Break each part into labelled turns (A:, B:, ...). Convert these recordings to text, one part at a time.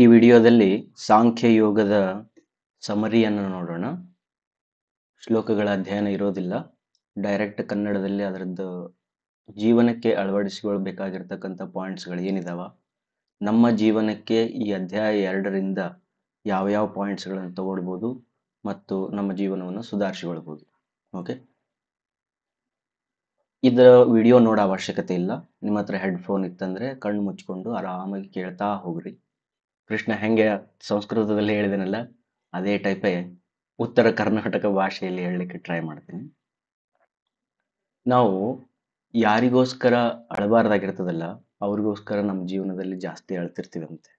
A: ಈ ವಿಡಿಯೋದಲ್ಲಿ ಸಾಂಖ್ಯ ಯೋಗದ ಸಮರಿಯನ್ನು ನೋಡೋಣ. ಶ್ಲೋಕಗಳ ಅಧ್ಯಯನ ಇರೋದಿಲ್ಲ, ಡೈರೆಕ್ಟ್ ಕನ್ನಡದಲ್ಲಿ ಅದರದ್ದು ಜೀವನಕ್ಕೆ ಅಳವಡಿಸಿಕೊಳ್ಬೇಕಾಗಿರ್ತಕ್ಕಂಥ ಪಾಯಿಂಟ್ಸ್ಗಳು ಏನಿದಾವ, ನಮ್ಮ ಜೀವನಕ್ಕೆ ಈ ಅಧ್ಯಾಯ 2ರಿಂದ ಯಾವ ಪಾಯಿಂಟ್ಸ್ಗಳನ್ನು ತಗೊಳ್ಬೋದು ಮತ್ತು ನಮ್ಮ ಜೀವನವನ್ನು ಸುಧಾರಿಸಿಕೊಳ್ಬೋದು. ಓಕೆ, ಇದರ ವಿಡಿಯೋ ನೋಡೋ ಅವಶ್ಯಕತೆ ಇಲ್ಲ. ನಿಮ್ಮ ಹತ್ರ ಹೆಡ್ಫೋನ್ ಇತ್ತಂದ್ರೆ ಕಣ್ಣು ಮುಚ್ಕೊಂಡು ಆರಾಮಾಗಿ ಕೇಳ್ತಾ ಹೋಗ್ರಿ. ಕೃಷ್ಣ ಹೆಂಗೆ ಸಂಸ್ಕೃತದಲ್ಲಿ ಹೇಳಿದನಲ್ಲ, ಅದೇ ಟೈಪೇ ಉತ್ತರ ಕರ್ನಾಟಕ ಭಾಷೆಯಲ್ಲಿ ಹೇಳಲಿಕ್ಕೆ ಟ್ರೈ ಮಾಡ್ತೀನಿ. ನಾವು ಯಾರಿಗೋಸ್ಕರ ಅಳಬಾರ್ದಾಗಿರ್ತದಲ್ಲ, ಅವ್ರಿಗೋಸ್ಕರ ನಮ್ಮ ಜೀವನದಲ್ಲಿ ಜಾಸ್ತಿ ಅಳ್ತಿರ್ತೀವಂತೆ.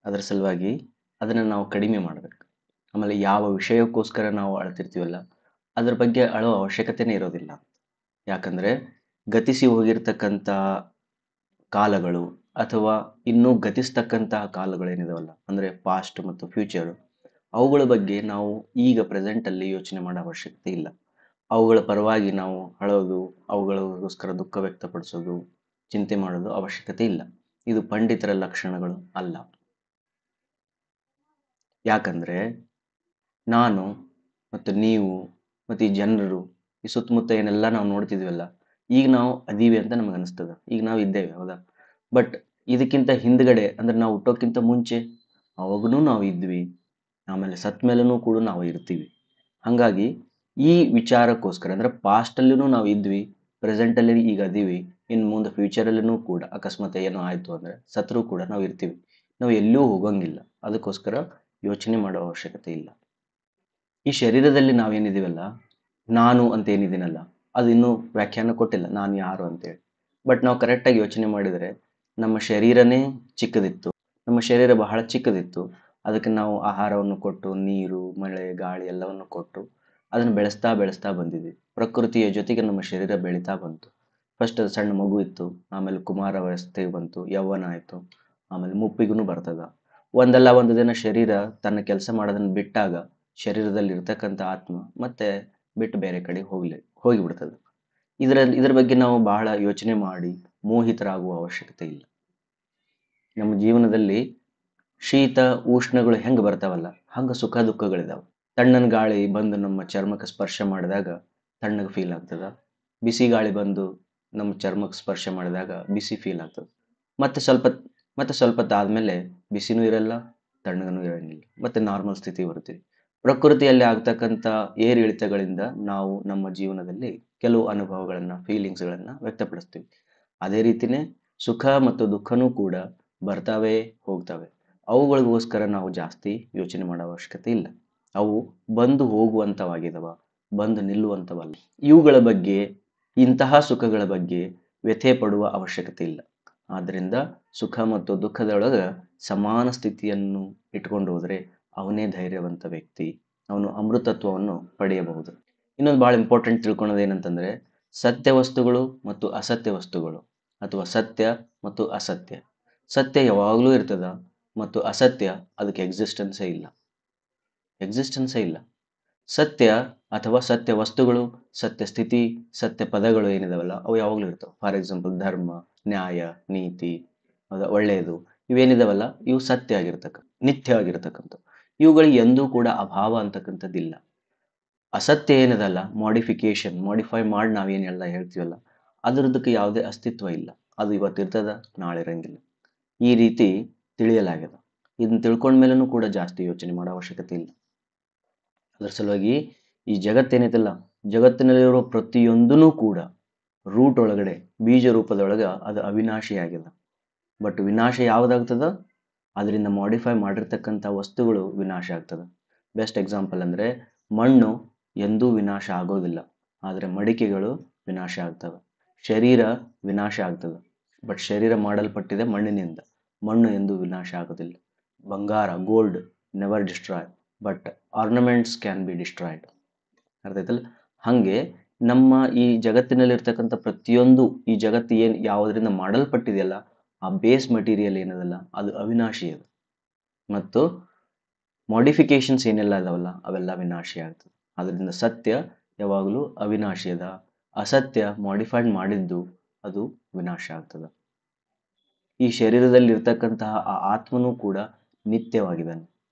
A: ಅದರ ಸಲುವಾಗಿ ಅದನ್ನು ನಾವು ಕಡಿಮೆ ಮಾಡಬೇಕು. ಆಮೇಲೆ ಯಾವ ವಿಷಯಕ್ಕೋಸ್ಕರ ನಾವು ಅಳ್ತಿರ್ತೀವಲ್ಲ, ಅದ್ರ ಬಗ್ಗೆ ಅಳೋ ಅವಶ್ಯಕತೆನೇ ಇರೋದಿಲ್ಲ. ಯಾಕಂದರೆ ಗತಿಸಿ ಹೋಗಿರ್ತಕ್ಕಂಥ ಕಾಲಗಳು ಅಥವಾ ಇನ್ನೂ ಗತಿಸ್ತಕ್ಕಂತಹ ಕಾಲಗಳೇನಿದಾವಲ್ಲ, ಅಂದರೆ ಪಾಸ್ಟ್ ಮತ್ತು ಫ್ಯೂಚರು, ಅವುಗಳ ಬಗ್ಗೆ ನಾವು ಈಗ ಪ್ರೆಸೆಂಟಲ್ಲಿ ಯೋಚನೆ ಮಾಡೋ ಅವಶ್ಯಕತೆ ಇಲ್ಲ. ಅವುಗಳ ಪರವಾಗಿ ನಾವು ಅಳೋದು, ಅವುಗಳಿಗೋಸ್ಕರ ದುಃಖ ವ್ಯಕ್ತಪಡಿಸೋದು, ಚಿಂತೆ ಮಾಡೋದು ಅವಶ್ಯಕತೆ ಇಲ್ಲ. ಇದು ಪಂಡಿತರ ಲಕ್ಷಣಗಳು ಅಲ್ಲ. ಯಾಕಂದರೆ ನಾನು ಮತ್ತು ನೀವು ಮತ್ತು ಈ ಜನರು, ಈ ಸುತ್ತಮುತ್ತ ಏನೆಲ್ಲ ನಾವು ನೋಡ್ತಿದ್ವಲ್ಲ, ಈಗ ನಾವು ಅದೀವಿ ಅಂತ ನಮಗೆ ಅನಿಸ್ತದ. ಈಗ ನಾವು ಇದ್ದೇವೆ, ಹೌದಾ? ಬಟ್ ಇದಕ್ಕಿಂತ ಹಿಂದ್ಗಡೆ, ಅಂದರೆ ನಾವು ಹುಟ್ಟೋಕ್ಕಿಂತ ಮುಂಚೆ ಅವಾಗೂ ನಾವು ಇದ್ವಿ, ಆಮೇಲೆ ಸತ್ ಮೇಲೂ ಕೂಡ ನಾವು ಇರ್ತೀವಿ. ಹಾಗಾಗಿ ಈ ವಿಚಾರಕ್ಕೋಸ್ಕರ, ಅಂದರೆ ಪಾಸ್ಟಲ್ಲೂ ನಾವು ಇದ್ವಿ, ಪ್ರೆಸೆಂಟಲ್ಲಿ ಈಗ ಅದೀವಿ, ಇನ್ನು ಮುಂದೆ ಫ್ಯೂಚರಲ್ಲೂ ಕೂಡ ಅಕಸ್ಮಾತ್ ಏನೋ ಆಯಿತು ಅಂದರೆ ಸತ್ರೂ ಕೂಡ ನಾವು ಇರ್ತೀವಿ. ನಾವು ಎಲ್ಲೂ ಹೋಗಂಗಿಲ್ಲ. ಅದಕ್ಕೋಸ್ಕರ ಯೋಚನೆ ಮಾಡೋ ಅವಶ್ಯಕತೆ ಇಲ್ಲ. ಈ ಶರೀರದಲ್ಲಿ ನಾವೇನಿದ್ದೀವಲ್ಲ, ನಾನು ಅಂತ ಏನಿದ್ದೀನಲ್ಲ, ಅದು ಇನ್ನೂ ವ್ಯಾಖ್ಯಾನ ಕೊಟ್ಟಿಲ್ಲ, ನಾನು ಯಾರು ಅಂತೇಳಿ. ಬಟ್ ನಾವು ಕರೆಕ್ಟಾಗಿ ಯೋಚನೆ ಮಾಡಿದರೆ ನಮ್ಮ ಶರೀರನೇ ಚಿಕ್ಕದಿತ್ತು, ನಮ್ಮ ಶರೀರ ಬಹಳ ಚಿಕ್ಕದಿತ್ತು. ಅದಕ್ಕೆ ನಾವು ಆಹಾರವನ್ನು ಕೊಟ್ಟು, ನೀರು, ಮಳೆ, ಗಾಳಿ ಎಲ್ಲವನ್ನು ಕೊಟ್ಟು ಅದನ್ನು ಬೆಳೆಸ್ತಾ ಬಂದಿದ್ವಿ. ಪ್ರಕೃತಿಯ ಜೊತೆಗೆ ನಮ್ಮ ಶರೀರ ಬೆಳೀತಾ ಬಂತು. ಫಸ್ಟ್ ಅದು ಸಣ್ಣ ಮಗು ಇತ್ತು, ಆಮೇಲೆ ಕುಮಾರಾವಸ್ಥೆಗೆ ಬಂತು, ಯೌವನ ಆಯಿತು, ಆಮೇಲೆ ಮುಪ್ಪಿಗೂ ಬರ್ತದ. ಒಂದಲ್ಲ ಒಂದು ದಿನ ಶರೀರ ತನ್ನ ಕೆಲಸ ಮಾಡೋದನ್ನು ಬಿಟ್ಟಾಗ ಶರೀರದಲ್ಲಿ ಇರ್ತಕ್ಕಂಥ ಆತ್ಮ ಮತ್ತೆ ಬಿಟ್ಟು ಬೇರೆ ಕಡೆ ಹೋಗಿಬಿಡ್ತದೆ. ಇದರ ಬಗ್ಗೆ ನಾವು ಬಹಳ ಯೋಚನೆ ಮಾಡಿ ಮೋಹಿತರಾಗುವ ಅವಶ್ಯಕತೆ ಇಲ್ಲ. ನಮ್ಮ ಜೀವನದಲ್ಲಿ ಶೀತ ಉಷ್ಣಗಳು ಹೆಂಗೆ ಬರ್ತಾವಲ್ಲ, ಹಂಗೆ ಸುಖ ದುಃಖಗಳಿದಾವೆ. ತಣ್ಣನ ಗಾಳಿ ಬಂದು ನಮ್ಮ ಚರ್ಮಕ್ಕೆ ಸ್ಪರ್ಶ ಮಾಡಿದಾಗ ತಣ್ಣಗೆ ಫೀಲ್ ಆಗ್ತದ. ಬಿಸಿ ಗಾಳಿ ಬಂದು ನಮ್ಮ ಚರ್ಮಕ್ಕೆ ಸ್ಪರ್ಶ ಮಾಡಿದಾಗ ಬಿಸಿ ಫೀಲ್ ಆಗ್ತದೆ. ಮತ್ತೆ ಸ್ವಲ್ಪ ಆದಮೇಲೆ ಬಿಸಿನೂ ಇರಲ್ಲ, ತಣ್ಣಗನೂ ಇರಂಗಿಲ್ಲ, ಮತ್ತೆ ನಾರ್ಮಲ್ ಸ್ಥಿತಿ ಬರ್ತೀವಿ. ಪ್ರಕೃತಿಯಲ್ಲಿ ಆಗ್ತಕ್ಕಂಥ ಏರಿಳಿತಗಳಿಂದ ನಾವು ನಮ್ಮ ಜೀವನದಲ್ಲಿ ಕೆಲವು ಅನುಭವಗಳನ್ನು, ಫೀಲಿಂಗ್ಸ್ಗಳನ್ನು ವ್ಯಕ್ತಪಡಿಸ್ತೀವಿ. ಅದೇ ರೀತಿಯೇ ಸುಖ ಮತ್ತು ದುಃಖನೂ ಕೂಡ ಬರ್ತಾವೆ ಹೋಗ್ತವೆ. ಅವುಗಳಿಗೋಸ್ಕರ ನಾವು ಜಾಸ್ತಿ ಯೋಚನೆ ಮಾಡೋ ಅವಶ್ಯಕತೆ ಇಲ್ಲ. ಅವು ಬಂದು ಹೋಗುವಂಥವಾಗಿದ್ದಾವ, ಬಂದು ನಿಲ್ಲುವಂಥವಲ್ಲ. ಇವುಗಳ ಬಗ್ಗೆ, ಇಂತಹ ಸುಖಗಳ ಬಗ್ಗೆ ವ್ಯಥೆ ಪಡುವ ಅವಶ್ಯಕತೆ ಇಲ್ಲ. ಆದ್ದರಿಂದ ಸುಖ ಮತ್ತು ದುಃಖದೊಳಗೆ ಸಮಾನ ಸ್ಥಿತಿಯನ್ನು ಇಟ್ಕೊಂಡು ಹೋದರೆ ಅವನೇ ಧೈರ್ಯವಂತ ವ್ಯಕ್ತಿ, ಅವನು ಅಮೃತತ್ವವನ್ನು ಪಡೆಯಬಹುದು. ಇನ್ನೊಂದು ಭಾಳ ಇಂಪಾರ್ಟೆಂಟ್ ತಿಳ್ಕೊಳೋದು ಏನಂತಂದರೆ, ಸತ್ಯ ವಸ್ತುಗಳು ಮತ್ತು ಅಸತ್ಯ ವಸ್ತುಗಳು, ಅಥವಾ ಸತ್ಯ ಮತ್ತು ಅಸತ್ಯ. ಸತ್ಯ ಯಾವಾಗಲೂ ಇರ್ತದ ಮತ್ತು ಅಸತ್ಯ ಅದಕ್ಕೆ ಎಕ್ಸಿಸ್ಟೆನ್ಸೇ ಇಲ್ಲ. ಸತ್ಯ ಅಥವಾ ಸತ್ಯ ವಸ್ತುಗಳು, ಸತ್ಯ ಸ್ಥಿತಿ, ಸತ್ಯ ಪದಗಳು ಏನಿದಾವಲ್ಲ, ಅವು ಯಾವಾಗಲೂ ಇರ್ತವೆ. ಫಾರ್ ಎಕ್ಸಾಂಪಲ್ ಧರ್ಮ, ನ್ಯಾಯ, ನೀತಿ, ಒಳ್ಳೆಯದು, ಇವೇನಿದಾವಲ್ಲ ಇವು ಸತ್ಯ ನಿತ್ಯ ಆಗಿರ್ತಕ್ಕಂಥ. ಇವುಗಳಿಗೆ ಎಂದೂ ಕೂಡ ಅಭಾವ ಅಂತಕ್ಕಂಥದ್ದಿಲ್ಲ. ಅಸತ್ಯ ಏನದಲ್ಲ, ಮಾಡಿಫೈ ಮಾಡಿ ನಾವೇನೆಲ್ಲ ಹೇಳ್ತೀವಲ್ಲ, ಅದರದಕ್ಕೆ ಯಾವುದೇ ಅಸ್ತಿತ್ವ ಇಲ್ಲ. ಅದು ಇವತ್ತಿರ್ತದ, ನಾಳೆ ಇರಂಗಿಲ್ಲ. ಈ ರೀತಿ ತಿಳಿಯಲಾಗ್ಯದ. ಇದನ್ನ ತಿಳ್ಕೊಂಡ್ಮೇಲೂ ಕೂಡ ಜಾಸ್ತಿ ಯೋಚನೆ ಮಾಡೋ ಅವಶ್ಯಕತೆ ಇಲ್ಲ. ಅದರ ಸಲುವಾಗಿ ಈ ಜಗತ್ತೇನೈತಲ್ಲ, ಜಗತ್ತಿನಲ್ಲಿರೋ ಪ್ರತಿಯೊಂದೂ ಕೂಡ ರೂಟ್ ಒಳಗಡೆ, ಬೀಜ ರೂಪದೊಳಗೆ ಅದು ಅವಿನಾಶಿಯಾಗಿದೆ. ಬಟ್ ವಿನಾಶ ಯಾವುದಾಗ್ತದ? ಅದರಿಂದ ಮಾಡಿಫೈ ಮಾಡಿರ್ತಕ್ಕಂಥ ವಸ್ತುಗಳು ವಿನಾಶ ಆಗ್ತದೆ. ಬೆಸ್ಟ್ ಎಕ್ಸಾಂಪಲ್ ಅಂದರೆ ಮಣ್ಣು ಎಂದೂ ವಿನಾಶ ಆಗೋದಿಲ್ಲ, ಆದರೆ ಮಡಿಕೆಗಳು ವಿನಾಶ ಆಗ್ತವೆ. ಶರೀರ ವಿನಾಶ ಆಗ್ತದೆ, ಬಟ್ ಶರೀರ ಮಾಡಲ್ಪಟ್ಟಿದೆ ಮಣ್ಣಿನಿಂದ. ಮಣ್ಣು ಎಂದೂ ವಿನಾಶ ಆಗೋದಿಲ್ಲ. ಬಂಗಾರ, gold never destroy, but ornaments can be destroyed. ಅರ್ಥ ಆಯ್ತಲ್ಲ? ಹಾಗೆ ನಮ್ಮ ಈ ಜಗತ್ತಿನಲ್ಲಿರ್ತಕ್ಕಂಥ ಪ್ರತಿಯೊಂದು, ಈ ಜಗತ್ತು ಯಾವುದರಿಂದ ಮಾಡಲ್ಪಟ್ಟಿದೆಯಲ್ಲ, ಆ ಬೇಸ್ ಮಟೀರಿಯಲ್ ಏನದಲ್ಲ ಅದು ಅವಿನಾಶಿ ಅದು. ಮತ್ತು ಮಾಡಿಫಿಕೇಶನ್ಸ್ ಏನೆಲ್ಲ ಇದಾವಲ್ಲ ಅವೆಲ್ಲ ವಿನಾಶಿ ಆಗ್ತದೆ. ಅದರಿಂದ ಸತ್ಯ ಯಾವಾಗಲೂ ಅವಿನಾಶಿ ಅದ, ಅಸತ್ಯ ಮಾಡಿಫೈಡ್ ಮಾಡಿದ್ದು ಅದು ವಿನಾಶ ಆಗ್ತದೆ. ಈ ಶರೀರದಲ್ಲಿ ಇರ್ತಕ್ಕಂತಹ ಆ ಆತ್ಮನೂ ಕೂಡ ನಿತ್ಯವಾಗಿದ್ದಾನೆ.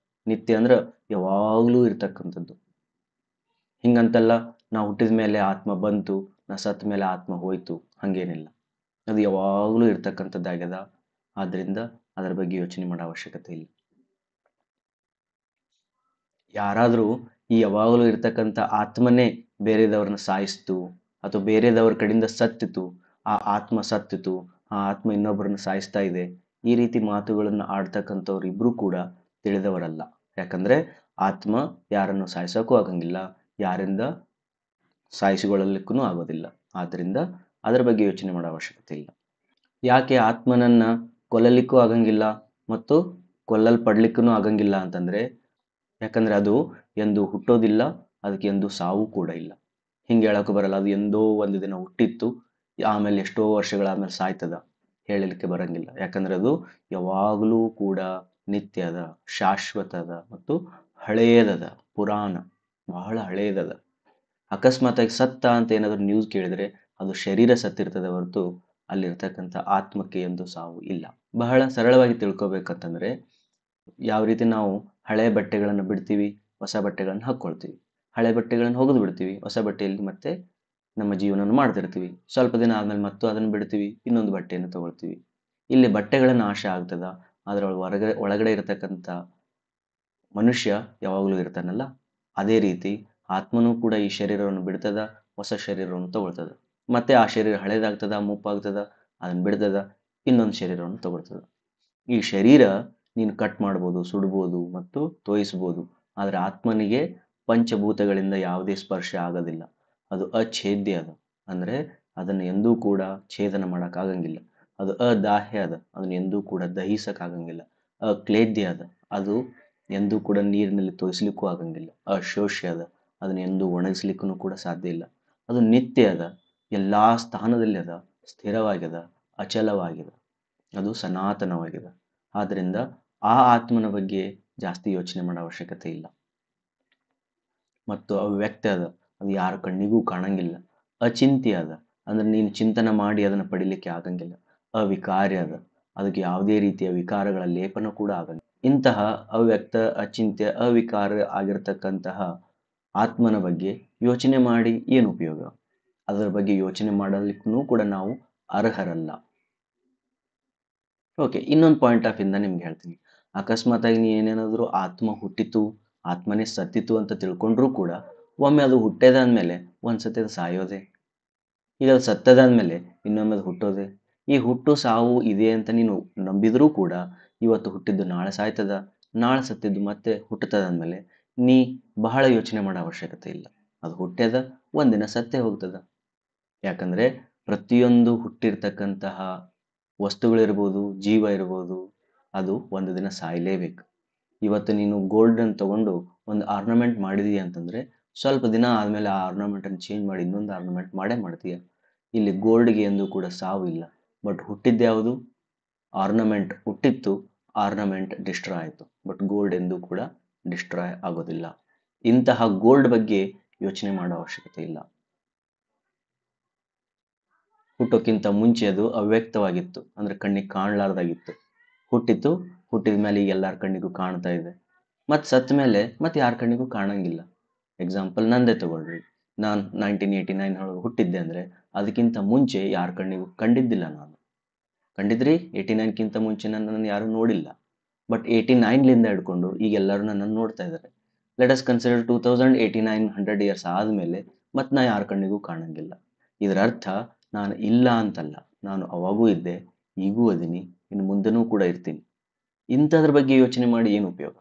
A: ನಿತ್ಯ ಅಂದ್ರೆ ಯಾವಾಗಲೂ ಇರ್ತಕ್ಕಂಥದ್ದು. ಹಿಂಗಂತಲ್ಲ ನಾವು ಹುಟ್ಟಿದ ಮೇಲೆ ಆತ್ಮ ಬಂತು, ನಾ ಸತ್ತ ಮೇಲೆ ಆತ್ಮ ಹೋಯ್ತು, ಹಂಗೇನಿಲ್ಲ. ಅದು ಯಾವಾಗಲೂ ಇರ್ತಕ್ಕಂಥದ್ದಾಗ್ಯದ. ಆದ್ರಿಂದ ಅದರ ಬಗ್ಗೆ ಯೋಚನೆ ಮಾಡೋ ಅವಶ್ಯಕತೆ ಇಲ್ಲ. ಯಾರಾದರೂ ಈ ಯಾವಾಗಲೂ ಇರ್ತಕ್ಕಂಥ ಆತ್ಮನೇ ಬೇರೆದವ್ರನ್ನ ಸಾಯಿಸ್ತು ಅಥವಾ ಬೇರೆದವ್ರ ಕಡೆಯಿಂದ ಸತ್ತಿತು, ಆ ಆತ್ಮ ಸತ್ತಿತು, ಆ ಆತ್ಮ ಇನ್ನೊಬ್ಬರನ್ನ ಸಾಯಿಸ್ತಾ ಇದೆ, ಈ ರೀತಿ ಮಾತುಗಳನ್ನು ಆಡ್ತಕ್ಕಂಥವ್ರು ಇಬ್ರು ಕೂಡ ತಿಳಿದವರಲ್ಲ. ಯಾಕಂದ್ರೆ ಆತ್ಮ ಯಾರನ್ನು ಸಾಯಿಸೋಕ್ಕೂ ಆಗಂಗಿಲ್ಲ, ಯಾರಿಂದ ಸಾಯಿಸಿಕೊಳ್ಳಲಿಕ್ಕೂ ಆಗೋದಿಲ್ಲ. ಆದ್ರಿಂದ ಅದರ ಬಗ್ಗೆ ಯೋಚನೆ ಮಾಡೋ ಅವಶ್ಯಕತೆ ಇಲ್ಲ. ಯಾಕೆ ಆತ್ಮನನ್ನ ಕೊಲ್ಲಲಿಕ್ಕೂ ಆಗಂಗಿಲ್ಲ ಮತ್ತು ಕೊಲ್ಲಲ್ಪಡ್ಲಿಕ್ಕೂ ಆಗಂಗಿಲ್ಲ ಅಂತಂದ್ರೆ, ಯಾಕಂದ್ರೆ ಅದು ಎಂದು ಹುಟ್ಟೋದಿಲ್ಲ, ಅದಕ್ಕೆ ಎಂದು ಸಾವು ಕೂಡ ಇಲ್ಲ. ಹಿಂಗೆ ಹೇಳಕ್ಕೂ ಬರಲ್ಲ. ಅದು ಎಂದೋ ಒಂದು ದಿನ ಹುಟ್ಟಿತ್ತು, ಆಮೇಲೆ ಎಷ್ಟೋ ವರ್ಷಗಳಾದ್ಮೇಲೆ ಸಾಯ್ತದ, ಹೇಳಲಿಕ್ಕೆ ಬರಂಗಿಲ್ಲ. ಯಾಕಂದ್ರೆ ಅದು ಯಾವಾಗಲೂ ಕೂಡ ನಿತ್ಯದ, ಶಾಶ್ವತದ ಮತ್ತು ಹಳೆಯದದ, ಪುರಾಣ, ಬಹಳ ಹಳೆಯದದ. ಅಕಸ್ಮಾತಾಗಿ ಸತ್ತ ಅಂತ ಏನಾದರೂ ನ್ಯೂಸ್ ಕೇಳಿದ್ರೆ ಅದು ಶರೀರ ಸತ್ತಿರ್ತದೆ ಹೊರತು ಅಲ್ಲಿರ್ತಕ್ಕಂಥ ಆತ್ಮಕ್ಕೆ ಎಂದು ಸಾವು ಇಲ್ಲ. ಬಹಳ ಸರಳವಾಗಿ ತಿಳ್ಕೊಬೇಕಂತಂದ್ರೆ, ಯಾವ ರೀತಿ ನಾವು ಹಳೆ ಬಟ್ಟೆಗಳನ್ನು ಬಿಡ್ತೀವಿ, ಹೊಸ ಬಟ್ಟೆಗಳನ್ನು ಹಾಕ್ಕೊಳ್ತೀವಿ. ಹಳೆ ಬಟ್ಟೆಗಳನ್ನು ಒಗೆದು ಬಿಡ್ತೀವಿ, ಹೊಸ ಬಟ್ಟೆಯಲ್ಲಿ ಮತ್ತೆ ನಮ್ಮ ಜೀವನವನ್ನು ಮಾಡ್ತಿರ್ತೀವಿ. ಸ್ವಲ್ಪ ದಿನ ಆದ್ಮೇಲೆ ಮತ್ತು ಅದನ್ನು ಬಿಡ್ತೀವಿ, ಇನ್ನೊಂದು ಬಟ್ಟೆಯನ್ನು ತಗೊಳ್ತೀವಿ. ಇಲ್ಲಿ ಬಟ್ಟೆಗಳ ನಾಶ ಆಗ್ತದ, ಅದರ ಒಳಗಡೆ ಇರತಕ್ಕಂಥ ಮನುಷ್ಯ ಯಾವಾಗಲೂ ಇರ್ತಾನಲ್ಲ, ಅದೇ ರೀತಿ ಆತ್ಮನೂ ಕೂಡ ಈ ಶರೀರವನ್ನು ಬಿಡ್ತದ, ಹೊಸ ಶರೀರವನ್ನು ತಗೊಳ್ತದ. ಮತ್ತೆ ಆ ಶರೀರ ಹಳೇದಾಗ್ತದ, ಮುಪ್ಪಾಗ್ತದ, ಅದನ್ನು ಬಿಡ್ತದ, ಇನ್ನೊಂದು ಶರೀರವನ್ನು ತಗೊಳ್ತದ. ಈ ಶರೀರ ನೀನು ಕಟ್ ಮಾಡ್ಬೋದು, ಸುಡ್ಬೋದು ಮತ್ತು ತೋಯಿಸ್ಬೋದು. ಆದರೆ ಆತ್ಮನಿಗೆ ಪಂಚಭೂತಗಳಿಂದ ಯಾವುದೇ ಸ್ಪರ್ಶ ಆಗೋದಿಲ್ಲ. ಅದು ಅಛೇದ್ಯ ಅದ. ಅಂದ್ರೆ ಅದನ್ನು ಎಂದೂ ಕೂಡ ಛೇದನ ಮಾಡೋಕ್ಕಾಗಂಗಿಲ್ಲ. ಅದು ಅದಾಹ್ಯ ಅದ, ಅದನ್ನು ಎಂದೂ ಕೂಡ ದಹಿಸಕ್ಕಾಗಂಗಿಲ್ಲ. ಅಕ್ಲೇದ್ಯ ಅದ, ಅದು ಎಂದೂ ಕೂಡ ನೀರಿನಲ್ಲಿ ತೋಯಿಸ್ಲಿಕ್ಕೂ ಆಗಂಗಿಲ್ಲ. ಅಶೋಷ್ಯ ಅದ, ಅದನ್ನು ಎಂದೂ ಒಣಗಿಸ್ಲಿಕ್ಕೂ ಕೂಡ ಸಾಧ್ಯ ಇಲ್ಲ. ಅದು ನಿತ್ಯ ಅದ, ಎಲ್ಲಾ ಸ್ಥಾನದಲ್ಲಿ ಅದ, ಸ್ಥಿರವಾಗ್ಯದ, ಅಚಲವಾಗಿದೆ, ಅದು ಸನಾತನವಾಗಿದೆ. ಆದ್ರಿಂದ ಆ ಆತ್ಮನ ಬಗ್ಗೆ ಜಾಸ್ತಿ ಯೋಚನೆ ಮಾಡೋ ಅವಶ್ಯಕತೆ ಇಲ್ಲ. ಮತ್ತು ಅವ್ಯಕ್ತ ಅದ, ಅದು ಯಾರ ಕಣ್ಣಿಗೂ ಕಾಣಂಗಿಲ್ಲ. ಅಚಿಂತ್ಯ ಅದ, ಅಂದ್ರೆ ನೀನು ಚಿಂತನೆ ಮಾಡಿ ಅದನ್ನು ಪಡಿಲಿಕ್ಕೆ ಆಗಂಗಿಲ್ಲ. ಅವಿಕಾರ್ಯ ಅದ, ಅದಕ್ಕೆ ಯಾವುದೇ ರೀತಿಯ ವಿಕಾರಗಳ ಲೇಪನ ಕೂಡ ಆಗಂಗಿಲ್ಲ. ಇಂತಹ ಅವ್ಯಕ್ತ, ಅಚಿಂತ್ಯ, ಅವಿಕಾರ ಆಗಿರ್ತಕ್ಕಂತಹ ಆತ್ಮನ ಬಗ್ಗೆ ಯೋಚನೆ ಮಾಡಿ ಏನು ಉಪಯೋಗ? ಅದರ ಬಗ್ಗೆ ಯೋಚನೆ ಮಾಡಲಿಕ್ಕೂ ಕೂಡ ನಾವು ಅರ್ಹರಲ್ಲ. ಓಕೆ, ಇನ್ನೊಂದು ಪಾಯಿಂಟ್ ಆಫ್ ಇಂದ ನಿಮ್ಗೆ ಹೇಳ್ತೀನಿ. ಅಕಸ್ಮಾತ್ ಆಗಿ ನೀ ಏನೇನಾದರೂ ಆತ್ಮ ಹುಟ್ಟಿತು, ಆತ್ಮನೇ ಸತ್ತಿತು ಅಂತ ತಿಳ್ಕೊಂಡ್ರೂ ಕೂಡ ಒಮ್ಮೆ ಅದು ಹುಟ್ಟೇದಾದ್ಮೇಲೆ ಒಂದ್ಸತಿ ಅದು ಸಾಯೋದೆ. ಈಗ ಅದು ಸತ್ತದಾದ್ಮೇಲೆ ಇನ್ನೊಮ್ಮೆ ಅದು ಹುಟ್ಟೋದೆ. ಈ ಹುಟ್ಟು ಸಾವು ಇದೆ ಅಂತ ನೀನು ನಂಬಿದ್ರೂ ಕೂಡ ಇವತ್ತು ಹುಟ್ಟಿದ್ದು ನಾಳೆ ಸಾಯ್ತದ, ನಾಳೆ ಸತ್ತಿದ್ದು ಮತ್ತೆ ಹುಟ್ಟುತ್ತದ ಅಂದಮೇಲೆ ನೀ ಬಹಳ ಯೋಚನೆ ಮಾಡೋ ಅವಶ್ಯಕತೆ ಇಲ್ಲ. ಅದು ಹುಟ್ಟ್ಯದ, ಒಂದಿನ ಸತ್ತೇ ಹೋಗ್ತದ. ಯಾಕಂದ್ರೆ ಪ್ರತಿಯೊಂದು ಹುಟ್ಟಿರ್ತಕ್ಕಂತಹ ವಸ್ತುಗಳಿರ್ಬೋದು, ಜೀವ ಇರ್ಬೋದು, ಅದು ಒಂದು ದಿನ ಸಾಯಲೇಬೇಕು. ಇವತ್ತು ನೀನು ಗೋಲ್ಡನ್ನು ತಗೊಂಡು ಒಂದು ಆರ್ನಮೆಂಟ್ ಮಾಡಿದೀಯ ಅಂತಂದ್ರೆ ಸ್ವಲ್ಪ ದಿನ ಆದಮೇಲೆ ಆ ಆರ್ನಮೆಂಟನ್ನು ಚೇಂಜ್ ಮಾಡಿ ಇನ್ನೊಂದು ಆರ್ನಮೆಂಟ್ ಮಾಡೇ ಮಾಡ್ತೀಯ. ಇಲ್ಲಿ ಗೋಲ್ಡ್ಗೆ ಎಂದೂ ಕೂಡ ಸಾವು ಇಲ್ಲ. ಬಟ್ ಹುಟ್ಟಿದ್ದು ಯಾವುದು? ಆರ್ನಮೆಂಟ್ ಹುಟ್ಟಿತ್ತು, ಆರ್ನಮೆಂಟ್ ಡಿಸ್ಟ್ರಾಯ್ ಆಯಿತು. ಬಟ್ ಗೋಲ್ಡ್ ಎಂದೂ ಕೂಡ ಡಿಸ್ಟ್ರಾಯ್ ಆಗೋದಿಲ್ಲ. ಇಂತಹ ಗೋಲ್ಡ್ ಬಗ್ಗೆ ಯೋಚನೆ ಮಾಡೋ ಅವಶ್ಯಕತೆ ಇಲ್ಲ. ಹುಟ್ಟೋಕ್ಕಿಂತ ಮುಂಚೆ ಅದು ಅವ್ಯಕ್ತವಾಗಿತ್ತು, ಅಂದ್ರೆ ಕಣ್ಣಿಗೆ ಕಾಣಲಾರ್ದಾಗಿತ್ತು. ಹುಟ್ಟಿತು, ಹುಟ್ಟಿದ ಮೇಲೆ ಈಗ ಎಲ್ಲರ ಕಣ್ಣಿಗೂ ಕಾಣ್ತಾ ಇದೆ. ಮತ್ತು ಸತ್ತ ಮೇಲೆ ಮತ್ತೆ ಯಾರ ಕಣ್ಣಿಗೂ ಕಾಣಂಗಿಲ್ಲ. ಎಕ್ಸಾಂಪಲ್ ನಂದೇ ತಗೊಳ್ರಿ. ನಾನು 1989 ಒಳಗೆ ಹುಟ್ಟಿದ್ದೆ ಅಂದರೆ ಅದಕ್ಕಿಂತ ಮುಂಚೆ ಯಾರ ಕಣ್ಣಿಗೂ ಕಂಡಿದ್ದಿಲ್ಲ ನಾನು. ಕಂಡಿದ್ರಿ 89ಕ್ಕಿಂತ ಮುಂಚೆ ನನ್ನನ್ನು ಯಾರೂ ನೋಡಿಲ್ಲ. ಬಟ್ 89ಲಿಂದ ಹಿಡ್ಕೊಂಡು ಈಗ ಎಲ್ಲರೂ ನನ್ನನ್ನು ನೋಡ್ತಾ ಇದ್ದಾರೆ. ಲೆಟ್ ಅಸ್ ಕನ್ಸಿಡರ್ 2089 100 ಇಯರ್ಸ್ ಆದಮೇಲೆ ಮತ್ತೆ ನಾ ಯಾರ ಕಣ್ಣಿಗೂ ಕಾಣಂಗಿಲ್ಲ. ಇದರ ಅರ್ಥ ನಾನು ಇಲ್ಲ ಅಂತಲ್ಲ, ನಾನು ಅವಾಗೂ ಇದ್ದೆ, ಈಗೂ ಅದೀನಿ, ಇನ್ನು ಮುಂದೆನೂ ಕೂಡ ಇರ್ತೀನಿ. ಇಂಥದ್ರ ಬಗ್ಗೆ ಯೋಚನೆ ಮಾಡಿ ಏನು ಉಪಯೋಗ?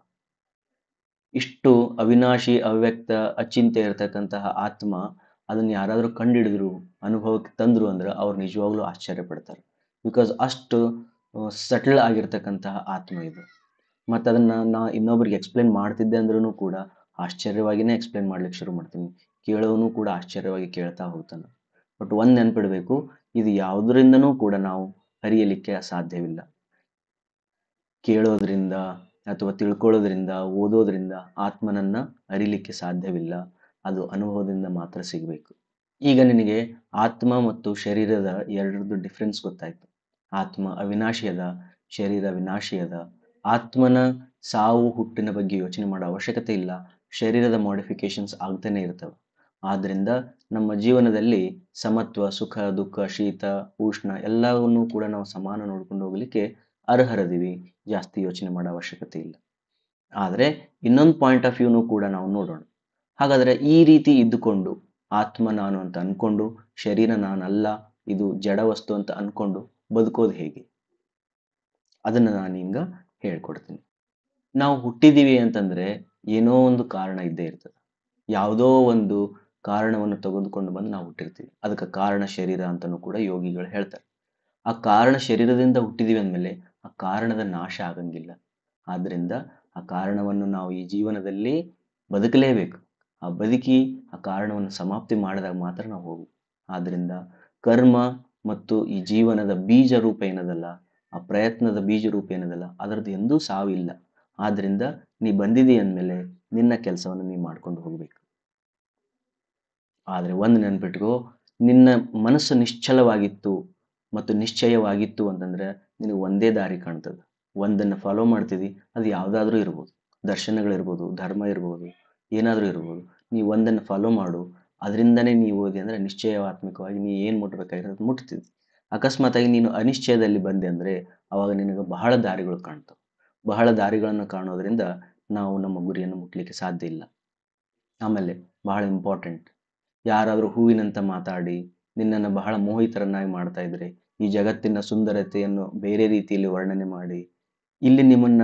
A: ಇಷ್ಟು ಅವಿನಾಶಿ, ಅವ್ಯಕ್ತ, ಅಚಿಂತ್ಯ ಇರತಕ್ಕಂತಹ ಆತ್ಮ ಅದನ್ನು ಯಾರಾದರೂ ಕಂಡಿಡಿದ್ರು, ಅನುಭವಕ್ಕೆ ತಂದ್ರು ಅಂದ್ರೆ ಅವ್ರು ನಿಜವಾಗ್ಲೂ ಆಶ್ಚರ್ಯ ಪಡ್ತಾರೆ. ಬಿಕಾಸ್ ಅಷ್ಟು ಸಟಲ್ ಆಗಿರ್ತಕ್ಕಂತಹ ಆತ್ಮ ಇದು. ಮತ್ತು ಅದನ್ನು ನಾ ಇನ್ನೊಬ್ರಿಗೆ ಎಕ್ಸ್ಪ್ಲೇನ್ ಮಾಡ್ತಿದ್ದೆ ಅಂದ್ರೂ ಕೂಡ ಆಶ್ಚರ್ಯವಾಗಿಯೇ ಎಕ್ಸ್ಪ್ಲೇನ್ ಮಾಡ್ಲಿಕ್ಕೆ ಶುರು ಮಾಡ್ತೀನಿ. ಕೇಳೋನು ಕೂಡ ಆಶ್ಚರ್ಯವಾಗಿ ಕೇಳ್ತಾ ಹೋಗ್ತಾನೆ. ಬಟ್ ಒಂದು ನೆನ್ಪಿಡಬೇಕು, ಇದು ಯಾವುದರಿಂದನೂ ಕೂಡ ನಾವು ಅರಿಯಲಿಕ್ಕೆ ಸಾಧ್ಯವಿಲ್ಲ. ಕೇಳೋದ್ರಿಂದ ಅಥವಾ ತಿಳ್ಕೊಳ್ಳೋದ್ರಿಂದ, ಓದೋದ್ರಿಂದ ಆತ್ಮನನ್ನ ಅರಿಲಿಕ್ಕೆ ಸಾಧ್ಯವಿಲ್ಲ. ಅದು ಅನುಭವದಿಂದ ಮಾತ್ರ ಸಿಗಬೇಕು. ಈಗ ನಿನಗೆ ಆತ್ಮ ಮತ್ತು ಶರೀರದ ಎರಡರದ್ದು ಡಿಫ್ರೆನ್ಸ್ ಗೊತ್ತಾಯ್ತು. ಆತ್ಮ ಅವಿನಾಶಿ ಅದ, ಶರೀರ ವಿನಾಶಿ ಅದ. ಆತ್ಮನ ಸಾವು ಹುಟ್ಟಿನ ಬಗ್ಗೆ ಯೋಚನೆ ಮಾಡೋ ಅವಶ್ಯಕತೆ ಇಲ್ಲ. ಶರೀರದ ಮಾಡಿಫಿಕೇಶನ್ಸ್ ಆಗ್ತಾನೆ ಇರ್ತವೆ. ಆದ್ದರಿಂದ ನಮ್ಮ ಜೀವನದಲ್ಲಿ ಸಮತ್ವ, ಸುಖ, ದುಃಖ, ಶೀತ, ಉಷ್ಣ ಎಲ್ಲವನ್ನೂ ಕೂಡ ನಾವು ಸಮಾನ ನೋಡ್ಕೊಂಡು ಹೋಗ್ಲಿಕ್ಕೆ ಅರ್ಹರದೀವಿ. ಜಾಸ್ತಿ ಯೋಚನೆ ಮಾಡೋ ಅವಶ್ಯಕತೆ ಇಲ್ಲ. ಆದರೆ ಇನ್ನೊಂದು ಪಾಯಿಂಟ್ ಆಫ್ ವ್ಯೂನು ಕೂಡ ನಾವು ನೋಡೋಣ. ಹಾಗಾದರೆ ಈ ರೀತಿ ಇದ್ದುಕೊಂಡು ಆತ್ಮ ನಾನು ಅಂತ ಅನ್ಕೊಂಡು, ಶರೀರ ನಾನಲ್ಲ, ಇದು ಜಡ ವಸ್ತು ಅಂತ ಅನ್ಕೊಂಡು ಬದುಕೋದು ಹೇಗೆ? ಅದನ್ನು ನಾನು ಹಿಂಗ ಹೇಳ್ಕೊಡ್ತೀನಿ. ನಾವು ಹುಟ್ಟಿದೀವಿ ಅಂತಂದ್ರೆ ಏನೋ ಒಂದು ಕಾರಣ ಇದ್ದೇ ಇರ್ತದೆ. ಯಾವುದೋ ಒಂದು ಕಾರಣವನ್ನು ತೆಗೆದುಕೊಂಡು ಬಂದು ನಾವು ಹುಟ್ಟಿರ್ತೀವಿ. ಅದಕ್ಕೆ ಕಾರಣ ಶರೀರ ಅಂತಲೂ ಕೂಡ ಯೋಗಿಗಳು ಹೇಳ್ತಾರೆ. ಆ ಕಾರಣ ಶರೀರದಿಂದ ಹುಟ್ಟಿದೀವಿ ಅಂದಮೇಲೆ ಆ ಕಾರಣದ ನಾಶ ಆಗಂಗಿಲ್ಲ. ಆದ್ದರಿಂದ ಆ ಕಾರಣವನ್ನು ನಾವು ಈ ಜೀವನದಲ್ಲಿ ಬದುಕಲೇಬೇಕು. ಆ ಬದುಕಿ ಆ ಕಾರಣವನ್ನು ಸಮಾಪ್ತಿ ಮಾಡಿದಾಗ ಮಾತ್ರ ನಾವು ಹೋಗು. ಆದ್ದರಿಂದ ಕರ್ಮ ಮತ್ತು ಈ ಜೀವನದ ಬೀಜ ರೂಪ ಏನದಲ್ಲ, ಆ ಪ್ರಯತ್ನದ ಬೀಜ ರೂಪ ಏನದಲ್ಲ, ಅದರದ್ದು ಎಂದೂ ಸಾವಿಲ್ಲ. ಆದ್ದರಿಂದ ನೀ ಬಂದಿದ್ದೀ ಅಂದಮೇಲೆ ನಿನ್ನ ಕೆಲಸವನ್ನು ನೀ ಮಾಡ್ಕೊಂಡು ಹೋಗ್ಬೇಕು. ಆದರೆ ಒಂದು ನೆನ್ಪಿಟ್ಕೋ, ನಿನ್ನ ಮನಸ್ಸು ನಿಶ್ಚಲವಾಗಿತ್ತು ಮತ್ತು ನಿಶ್ಚಯವಾಗಿತ್ತು ಅಂತಂದ್ರೆ ನಿನಗೆ ಒಂದೇ ದಾರಿ ಕಾಣ್ತದೆ. ಒಂದನ್ನು ಫಾಲೋ ಮಾಡ್ತಿದ್ದಿ, ಅದು ಯಾವುದಾದ್ರೂ ಇರ್ಬೋದು, ದರ್ಶನಗಳಿರ್ಬೋದು, ಧರ್ಮ ಇರ್ಬೋದು, ಏನಾದರೂ ಇರ್ಬೋದು. ನೀ ಒಂದನ್ನು ಫಾಲೋ ಮಾಡು, ಅದರಿಂದನೇ ನೀವು ಓದಿ ಅಂದರೆ ನಿಶ್ಚಯಾತ್ಮಕವಾಗಿ ನೀ ಏನು ಮುಟ್ಬೇಕಾಗಿರೋದು ಮುಟ್ತಿದ್ದಿ. ಅಕಸ್ಮಾತಾಗಿ ನೀನು ಅನಿಶ್ಚಯದಲ್ಲಿ ಬಂದೆ ಅಂದರೆ ಅವಾಗ ನಿನಗೆ ಬಹಳ ದಾರಿಗಳು ಕಾಣ್ತವೆ. ಬಹಳ ದಾರಿಗಳನ್ನು ಕಾಣೋದ್ರಿಂದ ನಾವು ನಮ್ಮ ಗುರಿಯನ್ನು ಮುಟ್ಲಿಕ್ಕೆ ಸಾಧ್ಯ ಇಲ್ಲ. ಆಮೇಲೆ ಬಹಳ ಇಂಪಾರ್ಟೆಂಟ್, ಯಾರಾದರೂ ಹೂವಿನಂತ ಮಾತಾಡಿ ನಿನ್ನನ್ನು ಬಹಳ ಮೋಹಿತರನ್ನಾಗಿ ಮಾಡ್ತಾ ಇದ್ರೆ, ಈ ಜಗತ್ತಿನ ಸುಂದರತೆಯನ್ನು ಬೇರೆ ರೀತಿಯಲ್ಲಿ ವರ್ಣನೆ ಮಾಡಿ ಇಲ್ಲಿ ನಿಮ್ಮನ್ನ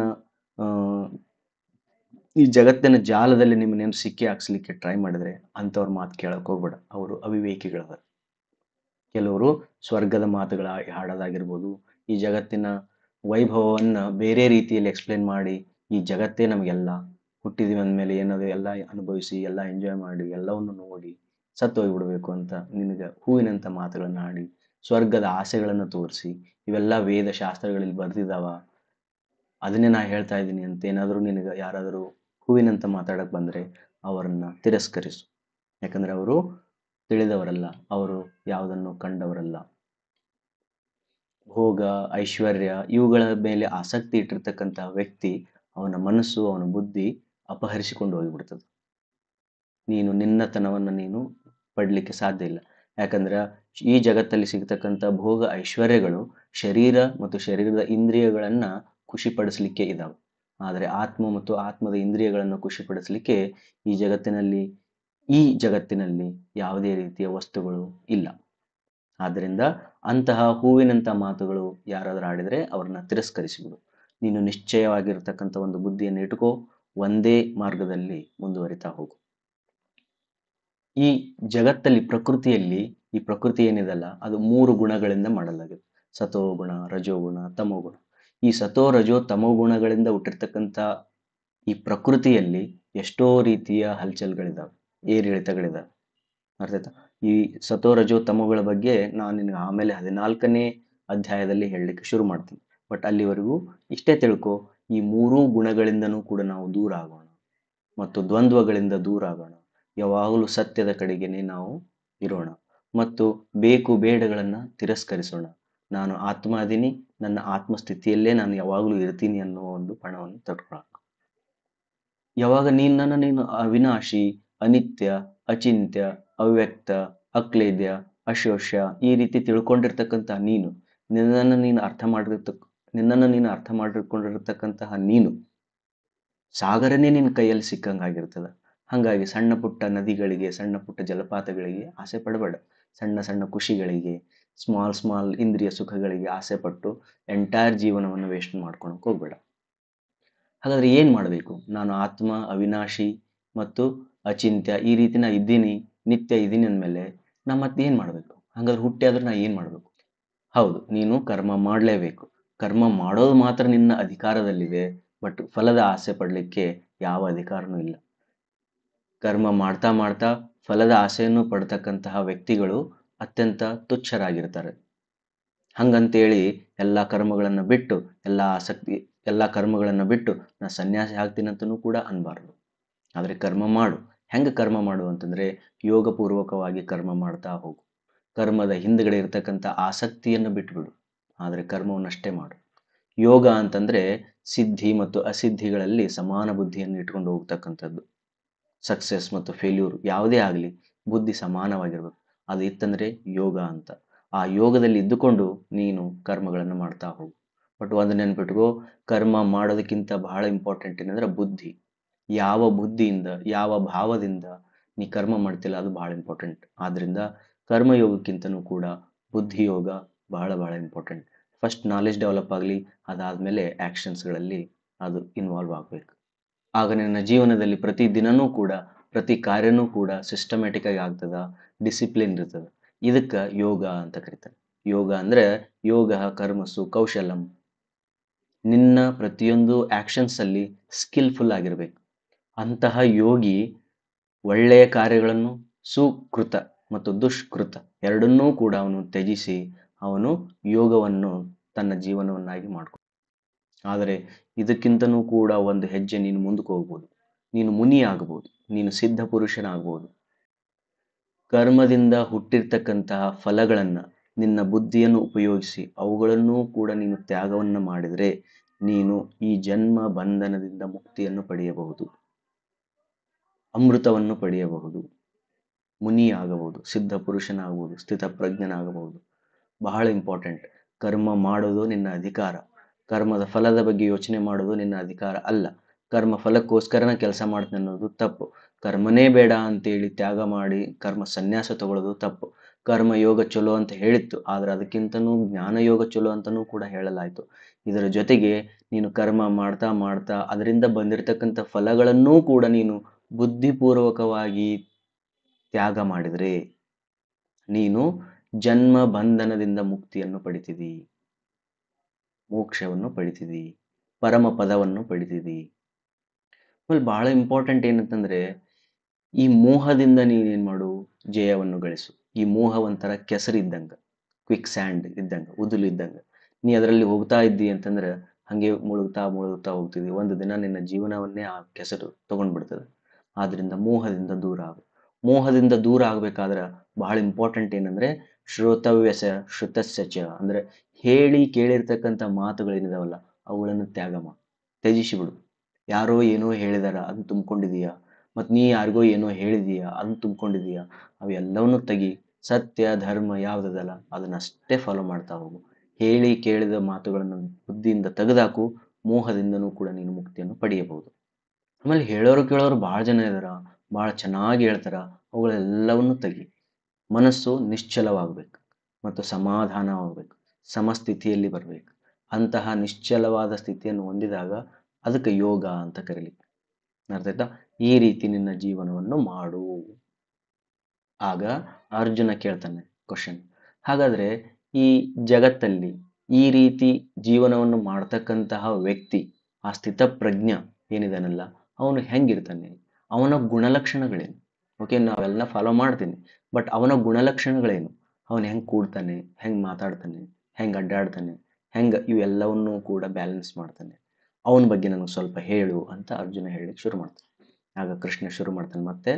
A: ಈ ಜಗತ್ತಿನ ಜಾಲದಲ್ಲಿ ನಿಮ್ಮನ್ನೇನು ಸಿಕ್ಕಿ ಹಾಕ್ಸ್ಲಿಕ್ಕೆ ಟ್ರೈ ಮಾಡಿದ್ರೆ ಅಂಥವ್ರ ಮಾತು ಕೇಳಕ್ ಹೋಗ್ಬೇಡ. ಅವರು ಅವಿವೇಕಿಗಳದ. ಕೆಲವರು ಸ್ವರ್ಗದ ಮಾತುಗಳ ಹಾಡೋದಾಗಿರ್ಬೋದು, ಈ ಜಗತ್ತಿನ ವೈಭವವನ್ನು ಬೇರೆ ರೀತಿಯಲ್ಲಿ ಎಕ್ಸ್ಪ್ಲೇನ್ ಮಾಡಿ ಈ ಜಗತ್ತೇ ನಮಗೆಲ್ಲ, ಹುಟ್ಟಿದೀವಿ ಅಂದಮೇಲೆ ಏನದು ಎಲ್ಲ ಅನುಭವಿಸಿ ಎಲ್ಲ ಎಂಜಾಯ್ ಮಾಡಿ ಎಲ್ಲವನ್ನು ನೋಡಿ ಸತ್ತು ಹೋಗ್ಬಿಡ್ಬೇಕು ಅಂತ ನಿನಗೆ ಹೂವಿನಂಥ ಮಾತುಗಳನ್ನು ಆಡಿ ಸ್ವರ್ಗದ ಆಸೆಗಳನ್ನು ತೋರಿಸಿ ಇವೆಲ್ಲ ವೇದ ಶಾಸ್ತ್ರಗಳಲ್ಲಿ ಬರೆದಿದ್ದಾವ, ಅದನ್ನೇ ನಾ ಹೇಳ್ತಾ ಇದ್ದೀನಿ ಅಂತ ಏನಾದರೂ ನಿನಗೆ ಯಾರಾದರೂ ಹೂವಿನಂತ ಮಾತಾಡಕ್ಕೆ ಬಂದರೆ ಅವರನ್ನು ತಿರಸ್ಕರಿಸು. ಯಾಕಂದರೆ ಅವರು ತಿಳಿದವರಲ್ಲ, ಅವರು ಯಾವುದನ್ನು ಕಂಡವರಲ್ಲ. ಭೋಗ, ಐಶ್ವರ್ಯ ಇವುಗಳ ಮೇಲೆ ಆಸಕ್ತಿ ಇಟ್ಟಿರ್ತಕ್ಕಂತಹ ವ್ಯಕ್ತಿ, ಅವನ ಮನಸ್ಸು, ಅವನ ಬುದ್ಧಿ ಅಪಹರಿಸಿಕೊಂಡು ಹೋಗಿಬಿಡ್ತದೆ. ನೀನು ನಿನ್ನತನವನ್ನು ನೀನು ಪಡಲಿಕ್ಕೆ ಸಾಧ್ಯ ಇಲ್ಲ. ಯಾಕಂದ್ರೆ ಈ ಜಗತ್ತಲ್ಲಿ ಸಿಗ್ತಕ್ಕಂಥ ಭೋಗ ಐಶ್ವರ್ಯಗಳು ಶರೀರ ಮತ್ತು ಶರೀರದ ಇಂದ್ರಿಯಗಳನ್ನು ಖುಷಿಪಡಿಸಲಿಕ್ಕೆ ಇದಾವೆ. ಆದರೆ ಆತ್ಮ ಮತ್ತು ಆತ್ಮದ ಇಂದ್ರಿಯಗಳನ್ನು ಖುಷಿಪಡಿಸಲಿಕ್ಕೆ ಈ ಜಗತ್ತಿನಲ್ಲಿ ಯಾವುದೇ ರೀತಿಯ ವಸ್ತುಗಳು ಇಲ್ಲ. ಆದ್ದರಿಂದ ಅಂತಹ ಹೂವಿನಂಥ ಮಾತುಗಳು ಯಾರಾದರೂ ಆಡಿದರೆ ಅವ್ರನ್ನ ತಿರಸ್ಕರಿಸಿಬಿಡು. ನೀನು ನಿಶ್ಚಯವಾಗಿರ್ತಕ್ಕಂಥ ಒಂದು ಬುದ್ಧಿಯನ್ನು ಇಟ್ಕೋ, ಒಂದೇ ಮಾರ್ಗದಲ್ಲಿ ಮುಂದುವರಿತಾ ಹೋಗು. ಈ ಜಗತ್ತಲ್ಲಿ ಪ್ರಕೃತಿಯಲ್ಲಿ ಈ ಪ್ರಕೃತಿ ಏನಿದೆಲ್ಲ ಅದು 3 ಗುಣಗಳಿಂದ ಮಾಡಲಾಗಿದೆ. ಸತೋಗುಣ, ರಜೋಗುಣ, ತಮೋಗುಣ. ಈ ಸತೋ ರಜೋ ತಮೋ ಗುಣಗಳಿಂದ ಹುಟ್ಟಿರ್ತಕ್ಕಂಥ ಈ ಪ್ರಕೃತಿಯಲ್ಲಿ ಎಷ್ಟೋ ರೀತಿಯ ಹಲ್ಚಲ್ಗಳಿದಾವೆ, ಏರಿಳಿತಗಳಿದಾವೆ. ಅರ್ಥ ಆಯ್ತಾ? ಈ ಸತೋ ರಜೋ ತಮೋಗಳ ಬಗ್ಗೆ ನಾನು ನಿನಗೆ ಆಮೇಲೆ 14ನೇ ಅಧ್ಯಾಯದಲ್ಲಿ ಹೇಳಲಿಕ್ಕೆ ಶುರು ಮಾಡ್ತೀನಿ. ಬಟ್ ಅಲ್ಲಿವರೆಗೂ ಇಷ್ಟೇ ತಿಳ್ಕೊ, ಈ 3 ಗುಣಗಳಿಂದನೂ ಕೂಡ ನಾವು ದೂರ ಆಗೋಣ ಮತ್ತು ದ್ವಂದ್ವಗಳಿಂದ ದೂರ ಆಗೋಣ. ಯಾವಾಗಲೂ ಸತ್ಯದ ಕಡೆಗೇನೆ ನಾವು ಇರೋಣ ಮತ್ತು ಬೇಕು ಬೇಡಗಳನ್ನು ತಿರಸ್ಕರಿಸೋಣ. ನಾನು ಆತ್ಮ ಅದೀನಿ, ನನ್ನ ಆತ್ಮಸ್ಥಿತಿಯಲ್ಲೇ ನಾನು ಯಾವಾಗಲೂ ಇರ್ತೀನಿ ಅನ್ನೋ ಒಂದು ಪಣವನ್ನು ತಟ್ಕೊಳ್ಳೋಣ. ಯಾವಾಗ ನೀನು ಅವಿನಾಶಿ, ಅನಿತ್ಯ, ಅಚಿಂತ್ಯ, ಅವ್ಯಕ್ತ, ಅಕ್ಲೇದ್ಯ, ಅಶೋಷ್ಯ ಈ ರೀತಿ ತಿಳ್ಕೊಂಡಿರ್ತಕ್ಕಂಥ ನಿನ್ನನ್ನು ನೀನು ಅರ್ಥ ಮಾಡಿಕೊಂಡಿರ್ತಕ್ಕಂತಹ ನೀನು ಸಾಗರನೇ ನಿನ್ನ ಕೈಯಲ್ಲಿ ಸಿಕ್ಕಂಗಾಗಿರ್ತದೆ. ಹಾಗಾಗಿ ಸಣ್ಣ ಪುಟ್ಟ ನದಿಗಳಿಗೆ, ಸಣ್ಣ ಪುಟ್ಟ ಜಲಪಾತಗಳಿಗೆ ಆಸೆ ಪಡಬೇಡ. ಸಣ್ಣ ಸಣ್ಣ ಖುಷಿಗಳಿಗೆ, ಸ್ಮಾಲ್ ಇಂದ್ರಿಯ ಸುಖಗಳಿಗೆ ಆಸೆ ಪಟ್ಟು ಎಂಟೈರ್ ಜೀವನವನ್ನು ವೇಸ್ಟ್ ಮಾಡ್ಕೊಳಕ್ಕೆ ಹೋಗ್ಬೇಡ. ಹಾಗಾದ್ರೆ ಏನು ಮಾಡಬೇಕು? ನಾನು ಆತ್ಮ, ಅವಿನಾಶಿ ಮತ್ತು ಅಚಿಂತ್ಯ ಈ ರೀತಿ ನಾ ಇದ್ದೀನಿ, ನಿತ್ಯ ಇದ್ದೀನಿ ಅಂದಮೇಲೆ ನಾ ಮತ್ತೆ ಏನು ಮಾಡಬೇಕು? ಹಾಗಾದ್ರೆ ಹುಟ್ಟಿ ಆದ್ರೆ ನಾ ಏನು ಮಾಡಬೇಕು? ಹೌದು, ನೀನು ಕರ್ಮ ಮಾಡಲೇಬೇಕು. ಕರ್ಮ ಮಾಡೋದು ಮಾತ್ರ ನಿನ್ನ ಅಧಿಕಾರದಲ್ಲಿದೆ. ಬಟ್ ಫಲದ ಆಸೆ ಪಡಲಿಕ್ಕೆ ಯಾವ ಅಧಿಕಾರನೂ ಇಲ್ಲ. ಕರ್ಮ ಮಾಡ್ತಾ ಮಾಡ್ತಾ ಫಲದ ಆಸೆಯನ್ನು ಪಡ್ತಕ್ಕಂತಹ ವ್ಯಕ್ತಿಗಳು ಅತ್ಯಂತ ತುಚ್ಛರಾಗಿರ್ತಾರೆ. ಹಂಗಂತೇಳಿ ಎಲ್ಲ ಕರ್ಮಗಳನ್ನು ಬಿಟ್ಟು ನಾ ಸನ್ಯಾಸಿ ಆಗ್ತೀನಿ ಅಂತನೂ ಕೂಡ ಅನ್ಬಾರ್ದು. ಆದರೆ ಕರ್ಮ ಮಾಡು. ಹೆಂಗೆ ಕರ್ಮ ಮಾಡು ಅಂತಂದ್ರೆ ಯೋಗಪೂರ್ವಕವಾಗಿ ಕರ್ಮ ಮಾಡ್ತಾ ಹೋಗು. ಕರ್ಮದ ಹಿಂದ್ಗಡೆ ಇರತಕ್ಕಂಥ ಆಸಕ್ತಿಯನ್ನು ಬಿಟ್ಬಿಡು, ಆದರೆ ಕರ್ಮವನ್ನಷ್ಟೇ ಮಾಡು. ಯೋಗ ಅಂತಂದ್ರೆ ಸಿದ್ಧಿ ಮತ್ತು ಅಸಿದ್ಧಿಗಳಲ್ಲಿ ಸಮಾನ ಬುದ್ಧಿಯನ್ನು ಇಟ್ಕೊಂಡು ಹೋಗ್ತಕ್ಕಂಥದ್ದು. ಸಕ್ಸಸ್ ಮತ್ತು ಫೇಲ್ಯೂರ್ ಯಾವುದೇ ಆಗಲಿ ಬುದ್ಧಿ ಸಮಾನವಾಗಿರ್ಬೇಕು. ಅದು ಇತ್ತಂದ್ರೆ ಯೋಗ ಅಂತ. ಆ ಯೋಗದಲ್ಲಿ ಇದ್ದುಕೊಂಡು ನೀನು ಕರ್ಮಗಳನ್ನು ಮಾಡ್ತಾ ಹೋಗು. ಬಟ್ ಒಂದು ನೆನ್ಪಿಟ್ಕೋ, ಕರ್ಮ ಮಾಡೋದಕ್ಕಿಂತ ಬಹಳ ಇಂಪಾರ್ಟೆಂಟ್ ಏನಂದ್ರೆ ಬುದ್ಧಿ. ಯಾವ ಬುದ್ಧಿಯಿಂದ, ಯಾವ ಭಾವದಿಂದ ನೀ ಕರ್ಮ ಮಾಡ್ತಿಲ್ಲ ಅದು ಬಹಳ ಇಂಪಾರ್ಟೆಂಟ್. ಆದ್ರಿಂದ ಕರ್ಮಯೋಗಕ್ಕಿಂತನೂ ಕೂಡ ಬುದ್ಧಿ ಯೋಗ ಬಹಳ ಬಹಳ ಇಂಪಾರ್ಟೆಂಟ್. ಫಸ್ಟ್ ನಾಲೆಜ್ ಡೆವಲಪ್ ಆಗಲಿ, ಅದಾದ್ಮೇಲೆ ಆಕ್ಷನ್ಸ್ಗಳಲ್ಲಿ ಅದು ಇನ್ವಾಲ್ವ್ ಆಗಬೇಕು. ಆಗ ನಿನ್ನ ಜೀವನದಲ್ಲಿ ಪ್ರತಿ ದಿನನೂ ಕೂಡ ಪ್ರತಿ ಕಾರ್ಯನೂ ಕೂಡ ಸಿಸ್ಟಮ್ಯಾಟಿಕ್ ಆಗಿ ಆಗ್ತದ, ಡಿಸಿಪ್ಲಿನ್ ಇರ್ತದ. ಇದಕ್ಕೆ ಯೋಗ ಅಂತ ಕರೀತಾರೆ. ಯೋಗ ಅಂದ್ರೆ ಯೋಗ ಕರ್ಮಸು ಕೌಶಲಂ. ನಿನ್ನ ಪ್ರತಿಯೊಂದು ಆಕ್ಷನ್ಸ್ ಅಲ್ಲಿ ಸ್ಕಿಲ್ಫುಲ್ ಆಗಿರ್ಬೇಕು. ಅಂತಹ ಯೋಗಿ ಒಳ್ಳೆಯ ಕಾರ್ಯಗಳನ್ನು, ಸುಕೃತ ಮತ್ತು ದುಷ್ಕೃತ ಎರಡನ್ನೂ ಕೂಡ ಅವನು ತ್ಯಜಿಸಿ ಅವನು ಯೋಗವನ್ನು ತನ್ನ ಜೀವನವನ್ನಾಗಿ ಮಾಡ್ಕೊ. ಆದರೆ ಇದಕ್ಕಿಂತನೂ ಕೂಡ ಒಂದು ಹೆಜ್ಜೆ ನೀನು ಮುಂದಕ್ಕೆ ಹೋಗ್ಬೋದು. ನೀನು ಮುನಿ ಆಗ್ಬೋದು, ನೀನು ಸಿದ್ಧ ಪುರುಷನಾಗ್ಬೋದು. ಕರ್ಮದಿಂದ ಹುಟ್ಟಿರ್ತಕ್ಕಂತಹ ಫಲಗಳನ್ನ ನಿನ್ನ ಬುದ್ಧಿಯನ್ನು ಉಪಯೋಗಿಸಿ ಅವುಗಳನ್ನೂ ಕೂಡ ನೀನು ತ್ಯಾಗವನ್ನು ಮಾಡಿದರೆ ನೀನು ಈ ಜನ್ಮ ಬಂಧನದಿಂದ ಮುಕ್ತಿಯನ್ನು ಪಡೆಯಬಹುದು, ಅಮೃತವನ್ನು ಪಡೆಯಬಹುದು, ಮುನಿ ಆಗಬಹುದು, ಸಿದ್ಧ ಪುರುಷನಾಗಬಹುದು, ಸ್ಥಿತಪ್ರಜ್ಞನಾಗಬಹುದು. ಬಹಳ ಇಂಪಾರ್ಟೆಂಟ್. ಕರ್ಮ ಮಾಡೋದು ನಿನ್ನ ಅಧಿಕಾರ. ಕರ್ಮದ ಫಲದ ಬಗ್ಗೆ ಯೋಚನೆ ಮಾಡೋದು ನಿನ್ನ ಅಧಿಕಾರ ಅಲ್ಲ. ಕರ್ಮ ಫಲಕ್ಕೋಸ್ಕರನ ಕೆಲಸ ಮಾಡ್ತೀನಿ ಅನ್ನೋದು ತಪ್ಪು. ಕರ್ಮನೇ ಬೇಡ ಅಂತೇಳಿ ತ್ಯಾಗ ಮಾಡಿ ಕರ್ಮ ಸನ್ಯಾಸ ತಗೊಳ್ಳೋದು ತಪ್ಪು. ಕರ್ಮ ಯೋಗ ಚಲೋ ಅಂತ ಹೇಳಿತ್ತು, ಆದ್ರೆ ಅದಕ್ಕಿಂತನೂ ಜ್ಞಾನ ಯೋಗ ಚಲೋ ಅಂತನೂ ಕೂಡ ಹೇಳಲಾಯ್ತು. ಇದರ ಜೊತೆಗೆ ನೀನು ಕರ್ಮ ಮಾಡ್ತಾ ಮಾಡ್ತಾ ಅದರಿಂದ ಬಂದಿರತಕ್ಕಂಥ ಫಲಗಳನ್ನೂ ಕೂಡ ನೀನು ಬುದ್ಧಿಪೂರ್ವಕವಾಗಿ ತ್ಯಾಗ ಮಾಡಿದರೆ ನೀನು ಜನ್ಮ ಬಂಧನದಿಂದ ಮುಕ್ತಿಯನ್ನು ಪಡಿತಿದಿ, ಮೋಕ್ಷವನ್ನು ಪಡಿತಿದಿ, ಪರಮ ಪದವನ್ನು ಪಡಿತಿದಿ. ಆಮೇಲೆ ಬಹಳ ಇಂಪಾರ್ಟೆಂಟ್ ಏನಂತಂದ್ರೆ ಈ ಮೋಹದಿಂದ ನೀನೇನ್ ಮಾಡು, ಜಯವನ್ನು ಗಳಿಸು. ಈ ಮೋಹ ಒಂಥರ ಕೆಸರು ಇದ್ದಂಗ, ಕ್ವಿಕ್ ಸ್ಯಾಂಡ್ ಇದ್ದಂಗ, ಉದುಲು ಇದ್ದಂಗ. ನೀ ಅದರಲ್ಲಿ ಹೋಗ್ತಾ ಇದ್ದಿ ಅಂತಂದ್ರೆ ಹಂಗೆ ಮುಳುಗ್ತಾ ಮುಳುಗ್ತಾ ಹೋಗ್ತಿದ್ದಿ. ಒಂದು ದಿನ ನಿನ್ನ ಜೀವನವನ್ನೇ ಆ ಕೆಸರು ತಗೊಂಡ್ಬಿಡ್ತದೆ. ಆದ್ರಿಂದ ಮೋಹದಿಂದ ದೂರ ಆಗು. ಮೋಹದಿಂದ ದೂರ ಆಗ್ಬೇಕಾದ್ರೆ ಬಹಳ ಇಂಪಾರ್ಟೆಂಟ್ ಏನಂದ್ರೆ ಶ್ರೋತವ್ಯಸ ಶ್ರುತಸ್ಯ ಚ, ಅಂದ್ರೆ ಹೇಳಿ ಕೇಳಿರ್ತಕ್ಕಂಥ ಮಾತುಗಳೇನಿದಾವಲ್ಲ ಅವುಗಳನ್ನು ತ್ಯಾಗ ಮಾಡು, ತ್ಯಜಿಸಿ ಬಿಡು. ಯಾರೋ ಏನೋ ಹೇಳಿದಾರ ಅದನ್ನ ತುಂಬಿಕೊಂಡಿದೀಯಾ, ಮತ್ ನೀ ಯಾರಿಗೋ ಏನೋ ಹೇಳಿದೀಯಾ ಅದನ್ನ ತುಂಬಿಕೊಂಡಿದೀಯಾ, ಅವೆಲ್ಲವನ್ನೂ ತೆಗಿ. ಸತ್ಯ ಧರ್ಮ ಯಾವ್ದದಲ್ಲ ಅದನ್ನಷ್ಟೇ ಫಾಲೋ ಮಾಡ್ತಾ ಹೋಗು. ಹೇಳಿ ಕೇಳಿದ ಮಾತುಗಳನ್ನು ಬುದ್ಧಿಯಿಂದ ತೆಗೆದಾಕು. ಮೋಹದಿಂದನೂ ಕೂಡ ನೀನು ಮುಕ್ತಿಯನ್ನು ಪಡೆಯಬಹುದು. ಆಮೇಲೆ ಹೇಳೋರು ಕೇಳೋರು ಬಹಳ ಜನ ಇದಾರ, ಬಹಳ ಚೆನ್ನಾಗಿ ಹೇಳ್ತಾರ, ಅವುಗಳೆಲ್ಲವನ್ನು ತೆಗಿ. ಮನಸ್ಸು ನಿಶ್ಚಲವಾಗಬೇಕು ಮತ್ತು ಸಮಾಧಾನವಾಗಬೇಕು, ಸಮಸ್ಥಿತಿಯಲ್ಲಿ ಬರಬೇಕು. ಅಂತಹ ನಿಶ್ಚಲವಾದ ಸ್ಥಿತಿಯನ್ನು ಹೊಂದಿದಾಗ ಅದಕ್ಕೆ ಯೋಗ ಅಂತ ಕರೀಲಿಕ್ಕೆ. ಅರ್ಥ ಆಯ್ತಾ? ಈ ರೀತಿ ನಿನ್ನ ಜೀವನವನ್ನು ಮಾಡು. ಆಗ ಅರ್ಜುನ ಕೇಳ್ತಾನೆ ಕ್ವಶನ್, ಹಾಗಾದ್ರೆ ಈ ಜಗತ್ತಲ್ಲಿ ಈ ರೀತಿ ಜೀವನವನ್ನು ಮಾಡ್ತಕ್ಕಂತಹ ವ್ಯಕ್ತಿ, ಆ ಸ್ಥಿತಪ್ರಜ್ಞ ಏನಿದಾನಲ್ಲ ಅವನು ಹೆಂಗಿರ್ತಾನೆ, ಅವನ ಗುಣಲಕ್ಷಣಗಳೇನು? ಓಕೆ, ನಾವೆಲ್ಲ ಫಾಲೋ ಮಾಡ್ತೀನಿ, ಬಟ್ ಅವನ ಗುಣಲಕ್ಷಣಗಳೇನು? ಅವನು ಹೆಂಗ್ ಕೂಡ್ತಾನೆ, ಹೆಂಗ್ ಮಾತಾಡ್ತಾನೆ, ಹೆಂಗ್ ಅಡ್ಡಾಡ್ತಾನೆ, ಹೆಂಗ ಇವೆಲ್ಲವನ್ನೂ ಕೂಡ ಬ್ಯಾಲೆನ್ಸ್ ಮಾಡ್ತಾನೆ, ಅವನ ಬಗ್ಗೆ ನನಗೆ ಸ್ವಲ್ಪ ಹೇಳು ಅಂತ ಅರ್ಜುನ ಹೇಳಲಿಕ್ಕೆ ಶುರು ಮಾಡ್ತಾನೆ. ಆಗ ಕೃಷ್ಣ ಶುರು ಮಾಡ್ತಾನೆ ಮತ್ತೆ.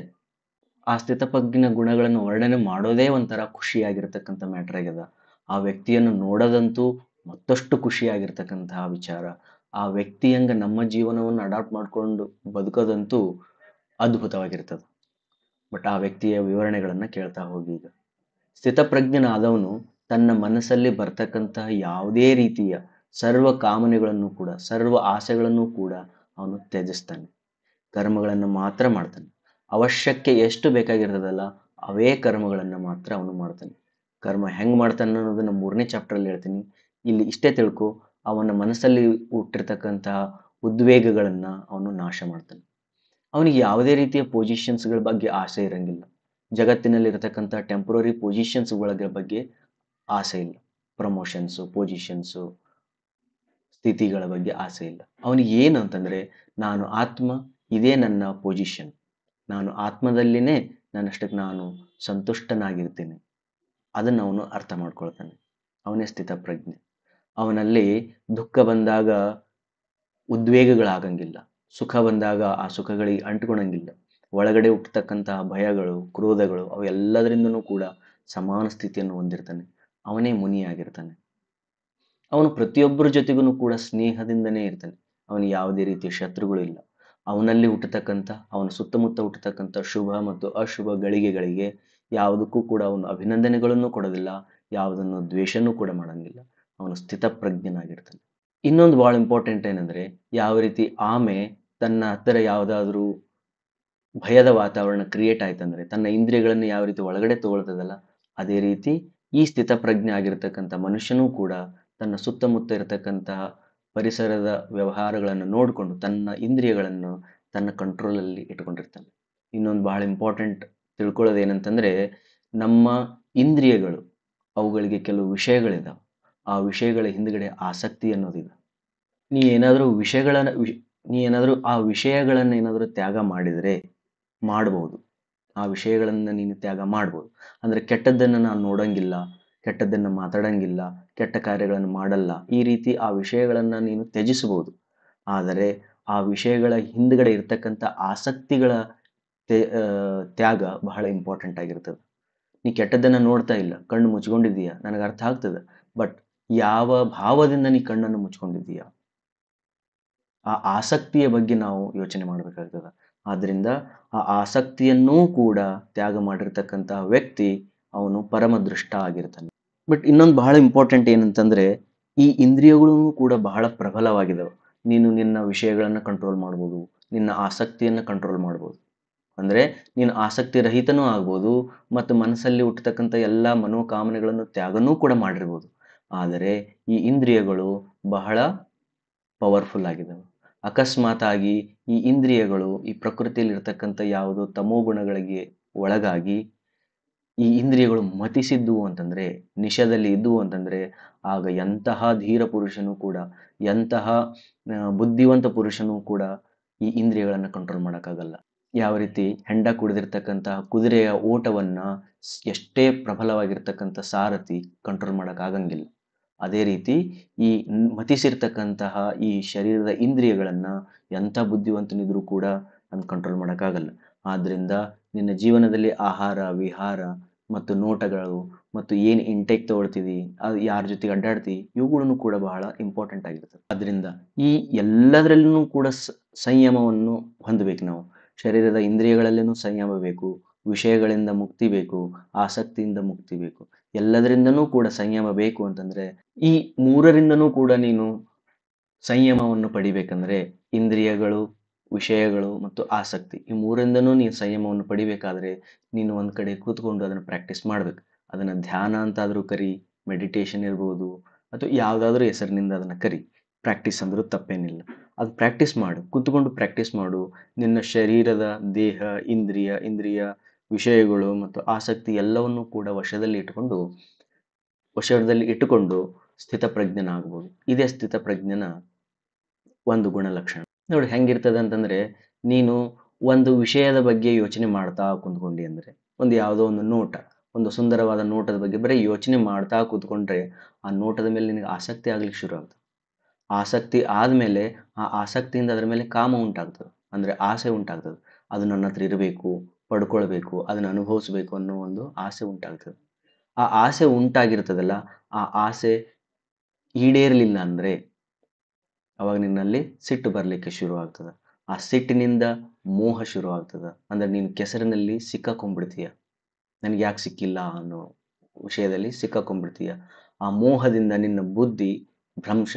A: ಆ ಸ್ಥಿತಪ್ರಜ್ಞ ಗುಣಗಳನ್ನು ವರ್ಣನೆ ಮಾಡೋದೇ ಒಂಥರ ಖುಷಿಯಾಗಿರ್ತಕ್ಕಂಥ ಮ್ಯಾಟರ್ ಆಗ್ಯದ. ಆ ವ್ಯಕ್ತಿಯನ್ನು ನೋಡೋದಂತೂ ಮತ್ತಷ್ಟು ಖುಷಿಯಾಗಿರ್ತಕ್ಕಂತಹ ವಿಚಾರ. ಆ ವ್ಯಕ್ತಿ ಹಂಗ ನಮ್ಮ ಜೀವನವನ್ನು ಅಡಾಪ್ಟ್ ಮಾಡ್ಕೊಂಡು ಬದುಕೋದಂತೂ ಅದ್ಭುತವಾಗಿರ್ತದೆ. ಬಟ್ ಆ ವ್ಯಕ್ತಿಯ ವಿವರಣೆಗಳನ್ನ ಕೇಳ್ತಾ ಹೋಗಿ. ಈಗ ಸ್ಥಿತಪ್ರಜ್ಞನಾದವನು ತನ್ನ ಮನಸ್ಸಲ್ಲಿ ಬರ್ತಕ್ಕಂತಹ ಯಾವುದೇ ರೀತಿಯ ಸರ್ವ ಕಾಮನೆಗಳನ್ನು ಕೂಡ, ಸರ್ವ ಆಸೆಗಳನ್ನು ಕೂಡ ಅವನು ತ್ಯಜಿಸ್ತಾನೆ. ಕರ್ಮಗಳನ್ನು ಮಾತ್ರ ಮಾಡ್ತಾನೆ. ಅವಶ್ಯಕ್ಕೆ ಎಷ್ಟು ಬೇಕಾಗಿರ್ತದಲ್ಲ ಅವೇ ಕರ್ಮಗಳನ್ನು ಮಾತ್ರ ಅವನು ಮಾಡ್ತಾನೆ. ಕರ್ಮ ಹೆಂಗ್ ಮಾಡ್ತಾನೆ ಅನ್ನೋದನ್ನ 3ನೇ ಚಾಪ್ಟರ್ ಹೇಳ್ತೀನಿ. ಇಲ್ಲಿ ಇಷ್ಟೇ ತಿಳ್ಕೊ, ಅವನ ಮನಸ್ಸಲ್ಲಿ ಹುಟ್ಟಿರ್ತಕ್ಕಂತಹ ಉದ್ವೇಗಗಳನ್ನ ಅವನು ನಾಶ ಮಾಡ್ತಾನೆ. ಅವನಿಗೆ ಯಾವುದೇ ರೀತಿಯ ಪೊಸಿಷನ್ಸ್ಗಳ ಬಗ್ಗೆ ಆಸೆ ಇರಂಗಿಲ್ಲ. ಜಗತ್ತಿನಲ್ಲಿ ಇರತಕ್ಕಂಥ ಟೆಂಪ್ರರಿ ಪೊಸಿಷನ್ಸ್ಗಳ ಬಗ್ಗೆ ಆಸೆ ಇಲ್ಲ. ಪ್ರಮೋಷನ್ಸು, ಪೊಸಿಷನ್ಸು, ಸ್ಥಿತಿಗಳ ಬಗ್ಗೆ ಆಸೆ ಇಲ್ಲ. ಅವನಿಗೆ ಏನು ಅಂತಂದ್ರೆ ನಾನು ಆತ್ಮ, ಇದೇ ನನ್ನ ಪೊಸಿಷನ್, ನಾನು ಆತ್ಮದಲ್ಲಿನೇ ನನ್ನಷ್ಟಕ್ಕೆ ನಾನು ಸಂತುಷ್ಟನಾಗಿರ್ತೇನೆ. ಅದನ್ನು ಅವನು ಅರ್ಥ ಮಾಡ್ಕೊಳ್ತಾನೆ. ಅವನೇ ಸ್ಥಿತಪ್ರಜ್ಞೆ. ಅವನಲ್ಲಿ ದುಃಖ ಬಂದಾಗ ಉದ್ವೇಗಗಳಾಗಂಗಿಲ್ಲ, ಸುಖ ಬಂದಾಗ ಆ ಸುಖಗಳಿಗೆ ಅಂಟ್ಕೊಳಂಗಿಲ್ಲ. ಒಳಗಡೆ ಹುಟ್ಟತಕ್ಕಂತಹ ಭಯಗಳು, ಕ್ರೋಧಗಳು ಅವೆಲ್ಲದರಿಂದನೂ ಕೂಡ ಸಮಾನ ಸ್ಥಿತಿಯನ್ನು ಹೊಂದಿರ್ತಾನೆ. ಅವನೇ ಮುನಿಯಾಗಿರ್ತಾನೆ. ಅವನು ಪ್ರತಿಯೊಬ್ಬರ ಜೊತೆಗೂ ಕೂಡ ಸ್ನೇಹದಿಂದನೇ ಇರ್ತಾನೆ. ಅವನಿಗೆ ಯಾವುದೇ ರೀತಿಯ ಶತ್ರುಗಳು ಇಲ್ಲ. ಅವನಲ್ಲಿ ಹುಟ್ಟತಕ್ಕಂಥ, ಅವನ ಸುತ್ತಮುತ್ತ ಹುಟ್ಟತಕ್ಕಂಥ ಶುಭ ಮತ್ತು ಅಶುಭ ಗಳಿಗೆಗಳಿಗೆ ಯಾವುದಕ್ಕೂ ಕೂಡ ಅವನು ಅಭಿನಂದನೆಗಳನ್ನು ಕೊಡೋದಿಲ್ಲ, ಯಾವುದನ್ನು ದ್ವೇಷನೂ ಕೂಡ ಮಾಡಂಗಿಲ್ಲ. ಅವನು ಸ್ಥಿತಪ್ರಜ್ಞನಾಗಿರ್ತಾನೆ. ಇನ್ನೊಂದು ಭಾಳ ಇಂಪಾರ್ಟೆಂಟ್ ಏನಂದ್ರೆ, ಯಾವ ರೀತಿ ಆಮೆ ತನ್ನ ಹತ್ತಿರ ಯಾವುದಾದ್ರೂ ಭಯದ ವಾತಾವರಣ ಕ್ರಿಯೇಟ್ ಆಯ್ತಂದ್ರೆ ತನ್ನ ಇಂದ್ರಿಯಗಳನ್ನು ಯಾವ ರೀತಿ ಒಳಗಡೆ ತಗೊಳ್ತದಲ್ಲ, ಅದೇ ರೀತಿ ಈ ಸ್ಥಿತಪ್ರಜ್ಞೆ ಆಗಿರ್ತಕ್ಕಂಥ ಮನುಷ್ಯನೂ ಕೂಡ ತನ್ನ ಸುತ್ತಮುತ್ತ ಇರತಕ್ಕಂತಹ ಪರಿಸರದ ವ್ಯವಹಾರಗಳನ್ನು ನೋಡಿಕೊಂಡು ತನ್ನ ಇಂದ್ರಿಯಗಳನ್ನು ತನ್ನ ಕಂಟ್ರೋಲಲ್ಲಿ ಇಟ್ಕೊಂಡಿರ್ತಾನೆ. ಇನ್ನೊಂದು ಬಹಳ ಇಂಪಾರ್ಟೆಂಟ್ ತಿಳ್ಕೊಳ್ಳೋದು ಏನಂತಂದ್ರೆ, ನಮ್ಮ ಇಂದ್ರಿಯಗಳು ಅವುಗಳಿಗೆ ಕೆಲವು ವಿಷಯಗಳಿದಾವೆ. ಆ ವಿಷಯಗಳ ಹಿಂದ್ಗಡೆ ಆಸಕ್ತಿ ಅನ್ನೋದಿದೆ. ನೀ ಏನಾದರೂ ನೀ ಏನಾದರೂ ಆ ವಿಷಯಗಳನ್ನು ಏನಾದರೂ ತ್ಯಾಗ ಮಾಡಿದರೆ ಮಾಡಬಹುದು. ಆ ವಿಷಯಗಳನ್ನು ನೀನು ತ್ಯಾಗ ಮಾಡ್ಬೋದು. ಅಂದರೆ ಕೆಟ್ಟದ್ದನ್ನು ನಾನು ನೋಡಂಗಿಲ್ಲ, ಕೆಟ್ಟದ್ದನ್ನು ಮಾತಾಡಂಗಿಲ್ಲ, ಕೆಟ್ಟ ಕಾರ್ಯಗಳನ್ನು ಮಾಡಲ್ಲ, ಈ ರೀತಿ ಆ ವಿಷಯಗಳನ್ನು ನೀನು ತ್ಯಜಿಸಬಹುದು. ಆದರೆ ಆ ವಿಷಯಗಳ ಹಿಂದ್ಗಡೆ ಇರ್ತಕ್ಕಂಥ ಆಸಕ್ತಿಗಳ ತ್ಯಾಗ ಬಹಳ ಇಂಪಾರ್ಟೆಂಟ್ ಆಗಿರ್ತದೆ. ನೀ ಕೆಟ್ಟದ್ದನ್ನು ನೋಡ್ತಾ ಇಲ್ಲ, ಕಣ್ಣು ಮುಚ್ಕೊಂಡಿದ್ದೀಯಾ, ನನಗೆ ಅರ್ಥ ಆಗ್ತದೆ. ಬಟ್ ಯಾವ ಭಾವದಿಂದ ನೀ ಕಣ್ಣನ್ನು ಮುಚ್ಕೊಂಡಿದ್ದೀಯಾ, ಆ ಆಸಕ್ತಿಯ ಬಗ್ಗೆ ನಾವು ಯೋಚನೆ ಮಾಡಬೇಕಾಗ್ತದೆ. ಆದ್ದರಿಂದ ಆ ಆಸಕ್ತಿಯನ್ನೂ ಕೂಡ ತ್ಯಾಗ ಮಾಡಿರ್ತಕ್ಕಂತಹ ವ್ಯಕ್ತಿ ಅವನು ಪರಮದೃಷ್ಟ ಆಗಿರ್ತಾನೆ. ಬಟ್ ಇನ್ನೊಂದು ಬಹಳ ಇಂಪಾರ್ಟೆಂಟ್ ಏನಂತಂದ್ರೆ, ಈ ಇಂದ್ರಿಯಗಳೂ ಕೂಡ ಬಹಳ ಪ್ರಬಲವಾಗಿದ್ದಾವೆ. ನೀನು ನಿನ್ನ ವಿಷಯಗಳನ್ನು ಕಂಟ್ರೋಲ್ ಮಾಡ್ಬೋದು, ನಿನ್ನ ಆಸಕ್ತಿಯನ್ನು ಕಂಟ್ರೋಲ್ ಮಾಡ್ಬೋದು. ಅಂದ್ರೆ ನೀನು ಆಸಕ್ತಿ ರಹಿತನೂ ಆಗ್ಬೋದು ಮತ್ತು ಮನಸ್ಸಲ್ಲಿ ಹುಟ್ಟತಕ್ಕಂಥ ಎಲ್ಲ ಮನೋಕಾಮನೆಗಳನ್ನು ತ್ಯಾಗನೂ ಕೂಡ ಮಾಡಿರ್ಬೋದು. ಆದರೆ ಈ ಇಂದ್ರಿಯಗಳು ಬಹಳ ಪವರ್ಫುಲ್ ಆಗಿದ್ದಾವೆ. ಅಕಸ್ಮಾತ್ ಆಗಿ ಈ ಇಂದ್ರಿಯಗಳು ಈ ಪ್ರಕೃತಿಯಲ್ಲಿರ್ತಕ್ಕಂಥ ಯಾವುದೋ ತಮೋ ಗುಣಗಳಿಗೆ ಒಳಗಾಗಿ ಈ ಇಂದ್ರಿಯಗಳು ಮತಿಸಿದ್ದುವು ಅಂತಂದ್ರೆ, ನಿಶದಲ್ಲಿ ಇದ್ದುವು ಅಂತಂದ್ರೆ, ಆಗ ಎಂತಹ ಧೀರ ಪುರುಷನೂ ಕೂಡ, ಎಂತಹ ಬುದ್ಧಿವಂತ ಪುರುಷನೂ ಕೂಡ ಈ ಇಂದ್ರಿಯಗಳನ್ನು ಕಂಟ್ರೋಲ್ ಮಾಡೋಕ್ಕಾಗಲ್ಲ. ಯಾವ ರೀತಿ ಹೆಂಡ ಕುಡಿದಿರ್ತಕ್ಕಂತಹ ಕುದುರೆಯ ಓಟವನ್ನ ಎಷ್ಟೇ ಪ್ರಬಲವಾಗಿರ್ತಕ್ಕಂಥ ಸಾರಥಿ ಕಂಟ್ರೋಲ್ ಮಾಡೋಕ್ಕಾಗಂಗಿಲ್ಲ. ಅದೇ ರೀತಿ ಈ ಮತಿಸಿರ್ತಕ್ಕಂತಹ ಈ ಶರೀರದ ಇಂದ್ರಿಯಗಳನ್ನ ಎಂಥ ಬುದ್ಧಿವಂತನಿದ್ರೂ ಕೂಡ ಅದನ್ನ ಕಂಟ್ರೋಲ್ ಮಾಡೋಕ್ಕಾಗಲ್ಲ. ಆದ್ರಿಂದ ನಿನ್ನ ಜೀವನದಲ್ಲಿ ಆಹಾರ, ವಿಹಾರ ಮತ್ತು ನೋಟಗಳು ಮತ್ತು ಏನು ಇಂಟೇಕ್ ತಗೊಳ್ತೀವಿ, ಅದು ಯಾರ ಜೊತೆಗೆ ಅಡ್ಡಾಡ್ತಿ, ಇವುಗಳನ್ನು ಕೂಡ ಬಹಳ ಇಂಪಾರ್ಟೆಂಟ್ ಆಗಿರ್ತದೆ. ಆದ್ರಿಂದ ಈ ಎಲ್ಲದರಲ್ಲೂ ಕೂಡ ಸಂಯಮವನ್ನು ಹೊಂದಬೇಕು ನಾವು. ಶರೀರದ ಇಂದ್ರಿಯಗಳಲ್ಲೇನೂ ಸಂಯಮ ಬೇಕು, ವಿಷಯಗಳಿಂದ ಮುಕ್ತಿ ಬೇಕು, ಆಸಕ್ತಿಯಿಂದ ಮುಕ್ತಿ ಬೇಕು. ಎಲ್ಲದರಿಂದನೂ ಕೂಡ ಸಂಯಮ ಬೇಕು ಅಂತಂದ್ರೆ, ಈ ಮೂರರಿಂದನೂ ಕೂಡ ನೀನು ಸಂಯಮವನ್ನು ಪಡಿಬೇಕಂದ್ರೆ, ಇಂದ್ರಿಯಗಳು, ವಿಷಯಗಳು ಮತ್ತು ಆಸಕ್ತಿ, ಈ ಮೂರಿಂದನೂ ನೀನು ಸಂಯಮವನ್ನು ಪಡಿಬೇಕಾದ್ರೆ ನೀನು ಒಂದ್ ಕಡೆ ಕೂತ್ಕೊಂಡು ಅದನ್ನು ಪ್ರಾಕ್ಟೀಸ್ ಮಾಡ್ಬೇಕು. ಅದನ್ನ ಧ್ಯಾನ ಅಂತಾದ್ರೂ ಕರಿ, ಮೆಡಿಟೇಷನ್ ಇರ್ಬೋದು, ಅಥವಾ ಯಾವುದಾದ್ರೂ ಹೆಸರಿನಿಂದ ಅದನ್ನ ಕರಿ. ಪ್ರಾಕ್ಟೀಸ್ ಅಂದ್ರೂ ತಪ್ಪೇನಿಲ್ಲ. ಅದು ಪ್ರಾಕ್ಟೀಸ್ ಮಾಡು, ಕೂತ್ಕೊಂಡು ಪ್ರಾಕ್ಟೀಸ್ ಮಾಡು. ನಿನ್ನ ಶರೀರದ ದೇಹ, ಇಂದ್ರಿಯ ವಿಷಯಗಳು ಮತ್ತು ಆಸಕ್ತಿ ಎಲ್ಲವನ್ನೂ ಕೂಡ ವಶದಲ್ಲಿ ಇಟ್ಟುಕೊಂಡು ಸ್ಥಿತಪ್ರಜ್ಞನಾಗ್ಬೋದು. ಇದೇ ಸ್ಥಿತಪ್ರಜ್ಞನ ಒಂದು ಗುಣಲಕ್ಷಣ. ನೋಡಿ ಹೆಂಗಿರ್ತದೆ ಅಂತಂದ್ರೆ, ನೀನು ಒಂದು ವಿಷಯದ ಬಗ್ಗೆ ಯೋಚನೆ ಮಾಡ್ತಾ ಕುಂತ್ಕೊಂಡಿ ಅಂದ್ರೆ, ಒಂದು ಯಾವುದೋ ಒಂದು ನೋಟ, ಒಂದು ಸುಂದರವಾದ ನೋಟದ ಬಗ್ಗೆ ಬರೀ ಯೋಚನೆ ಮಾಡ್ತಾ ಕೂತ್ಕೊಂಡ್ರೆ ಆ ನೋಟದ ಮೇಲೆ ನಿನಗೆ ಆಸಕ್ತಿ ಆಗ್ಲಿಕ್ಕೆ ಶುರು ಆಗ್ತದೆ. ಆಸಕ್ತಿ ಆದ್ಮೇಲೆ ಆ ಆಸಕ್ತಿಯಿಂದ ಅದರ ಮೇಲೆ ಕಾಮ ಉಂಟಾಗ್ತದೆ, ಅಂದ್ರೆ ಆಸೆ ಉಂಟಾಗ್ತದೆ. ಅದು ನನ್ನ ಹತ್ರ ಇರಬೇಕು, ಪಡ್ಕೊಳ್ಬೇಕು, ಅದನ್ನ ಅನುಭವಿಸ್ಬೇಕು ಅನ್ನೋ ಒಂದು ಆಸೆ ಉಂಟಾಗ್ತದೆ. ಆ ಆಸೆ ಉಂಟಾಗಿರ್ತದಲ್ಲ, ಆ ಆಸೆ ಈಡೇರಲಿಲ್ಲ ಅಂದ್ರೆ ಅವಾಗ ನಿನ್ನಲ್ಲಿ ಸಿಟ್ಟು ಬರ್ಲಿಕ್ಕೆ ಶುರು ಆಗ್ತದೆ. ಆ ಸಿಟ್ಟಿನಿಂದ ಮೋಹ ಶುರು ಆಗ್ತದೆ. ಅಂದ್ರೆ ನೀನು ಕೆಸರಿನಲ್ಲಿ ಸಿಕ್ಕಾಕೊಂಡ್ಬಿಡ್ತೀಯ. ನನಗೆ ಯಾಕೆ ಸಿಕ್ಕಿಲ್ಲ ಅನ್ನೋ ವಿಷಯದಲ್ಲಿ ಸಿಕ್ಕಾಕೊಂಡ್ಬಿಡ್ತೀಯ. ಆ ಮೋಹದಿಂದ ನಿನ್ನ ಬುದ್ಧಿ ಭ್ರಂಶ,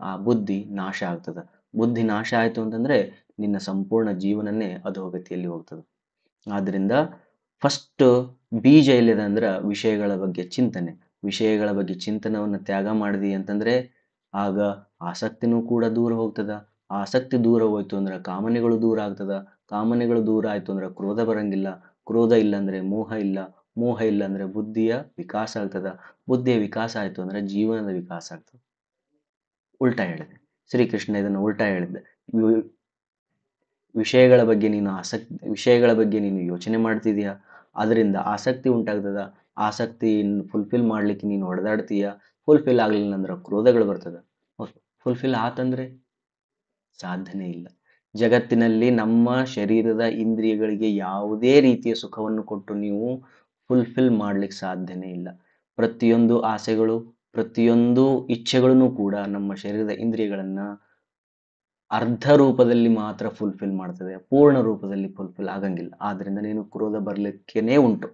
A: ಆ ಬುದ್ಧಿ ನಾಶ ಆಗ್ತದೆ. ಬುದ್ಧಿ ನಾಶ ಆಯ್ತು ಅಂತಂದ್ರೆ ನಿನ್ನ ಸಂಪೂರ್ಣ ಜೀವನನೇ ಅಧೋಗತಿಯಲ್ಲಿ ಹೋಗ್ತದೆ. ಆದ್ರಿಂದ ಫಸ್ಟ್ ಬೀಜ ಎಲ್ಲಿದೆ ಅಂದ್ರೆ ವಿಷಯಗಳ ಬಗ್ಗೆ ಚಿಂತನೆ. ವಿಷಯಗಳ ಬಗ್ಗೆ ಚಿಂತನವನ್ನು ತ್ಯಾಗ ಮಾಡಿದಿ ಅಂತಂದ್ರೆ ಆಗ ಆಸಕ್ತಿನೂ ಕೂಡ ದೂರ ಹೋಗ್ತದ. ಆಸಕ್ತಿ ದೂರ ಹೋಯ್ತು ಅಂದ್ರೆ ಕಾಮನೆಗಳು ದೂರ ಆಗ್ತದ. ಕಾಮನೆಗಳು ದೂರ ಆಯ್ತು ಅಂದ್ರೆ ಕ್ರೋಧ ಬರಂಗಿಲ್ಲ. ಕ್ರೋಧ ಇಲ್ಲ ಅಂದ್ರೆ ಮೋಹ ಇಲ್ಲ. ಮೋಹ ಇಲ್ಲ ಅಂದ್ರೆ ಬುದ್ಧಿಯ ವಿಕಾಸ ಆಗ್ತದ. ಬುದ್ಧಿಯ ವಿಕಾಸ ಆಯ್ತು ಅಂದ್ರೆ ಜೀವನದ ವಿಕಾಸ ಆಗ್ತದೆ. ಉಲ್ಟಾ ಹೇಳಿದೆ, ಶ್ರೀಕೃಷ್ಣ ಇದನ್ನು ಉಲ್ಟಾ ಹೇಳಿದ್ದೆ. ವಿಷಯಗಳ ಬಗ್ಗೆ ನೀನು ಯೋಚನೆ ಮಾಡ್ತಿದೀಯಾ, ಅದರಿಂದ ಆಸಕ್ತಿ ಉಂಟಾಗ್ತದ. ಆಸಕ್ತಿಯನ್ನು ಫುಲ್ಫಿಲ್ ಮಾಡ್ಲಿಕ್ಕೆ ನೀನು ಹೊಡೆದಾಡ್ತೀಯ. ಫುಲ್ಫಿಲ್ ಆಗ್ಲಿಲ್ಲ ಅಂದ್ರೆ ಕ್ರೋಧಗಳು ಬರ್ತದ. ಫುಲ್ಫಿಲ್ ಆತಂದ್ರೆ ಸಾಧನೆ ಇಲ್ಲ. ಜಗತ್ತಿನಲ್ಲಿ ನಮ್ಮ ಶರೀರದ ಇಂದ್ರಿಯಗಳಿಗೆ ಯಾವುದೇ ರೀತಿಯ ಸುಖವನ್ನು ಕೊಟ್ಟು ನೀವು ಫುಲ್ಫಿಲ್ ಮಾಡ್ಲಿಕ್ಕೆ ಸಾಧ್ಯನೇ ಇಲ್ಲ. ಪ್ರತಿಯೊಂದು ಆಸೆಗಳು ಪ್ರತಿಯೊಂದು ಇಚ್ಛೆಗಳನ್ನು ಕೂಡ ನಮ್ಮ ಶರೀರದ ಇಂದ್ರಿಯಗಳನ್ನ ಅರ್ಧ ರೂಪದಲ್ಲಿ ಮಾತ್ರ ಫುಲ್ಫಿಲ್ ಮಾಡ್ತದೆ, ಪೂರ್ಣ ರೂಪದಲ್ಲಿ ಫುಲ್ಫಿಲ್ ಆಗಂಗಿಲ್ಲ. ಆದ್ರಿಂದ ನೀನು ಕ್ರೋಧ ಬರ್ಲಿಕ್ಕೇನೆ ಉಂಟು,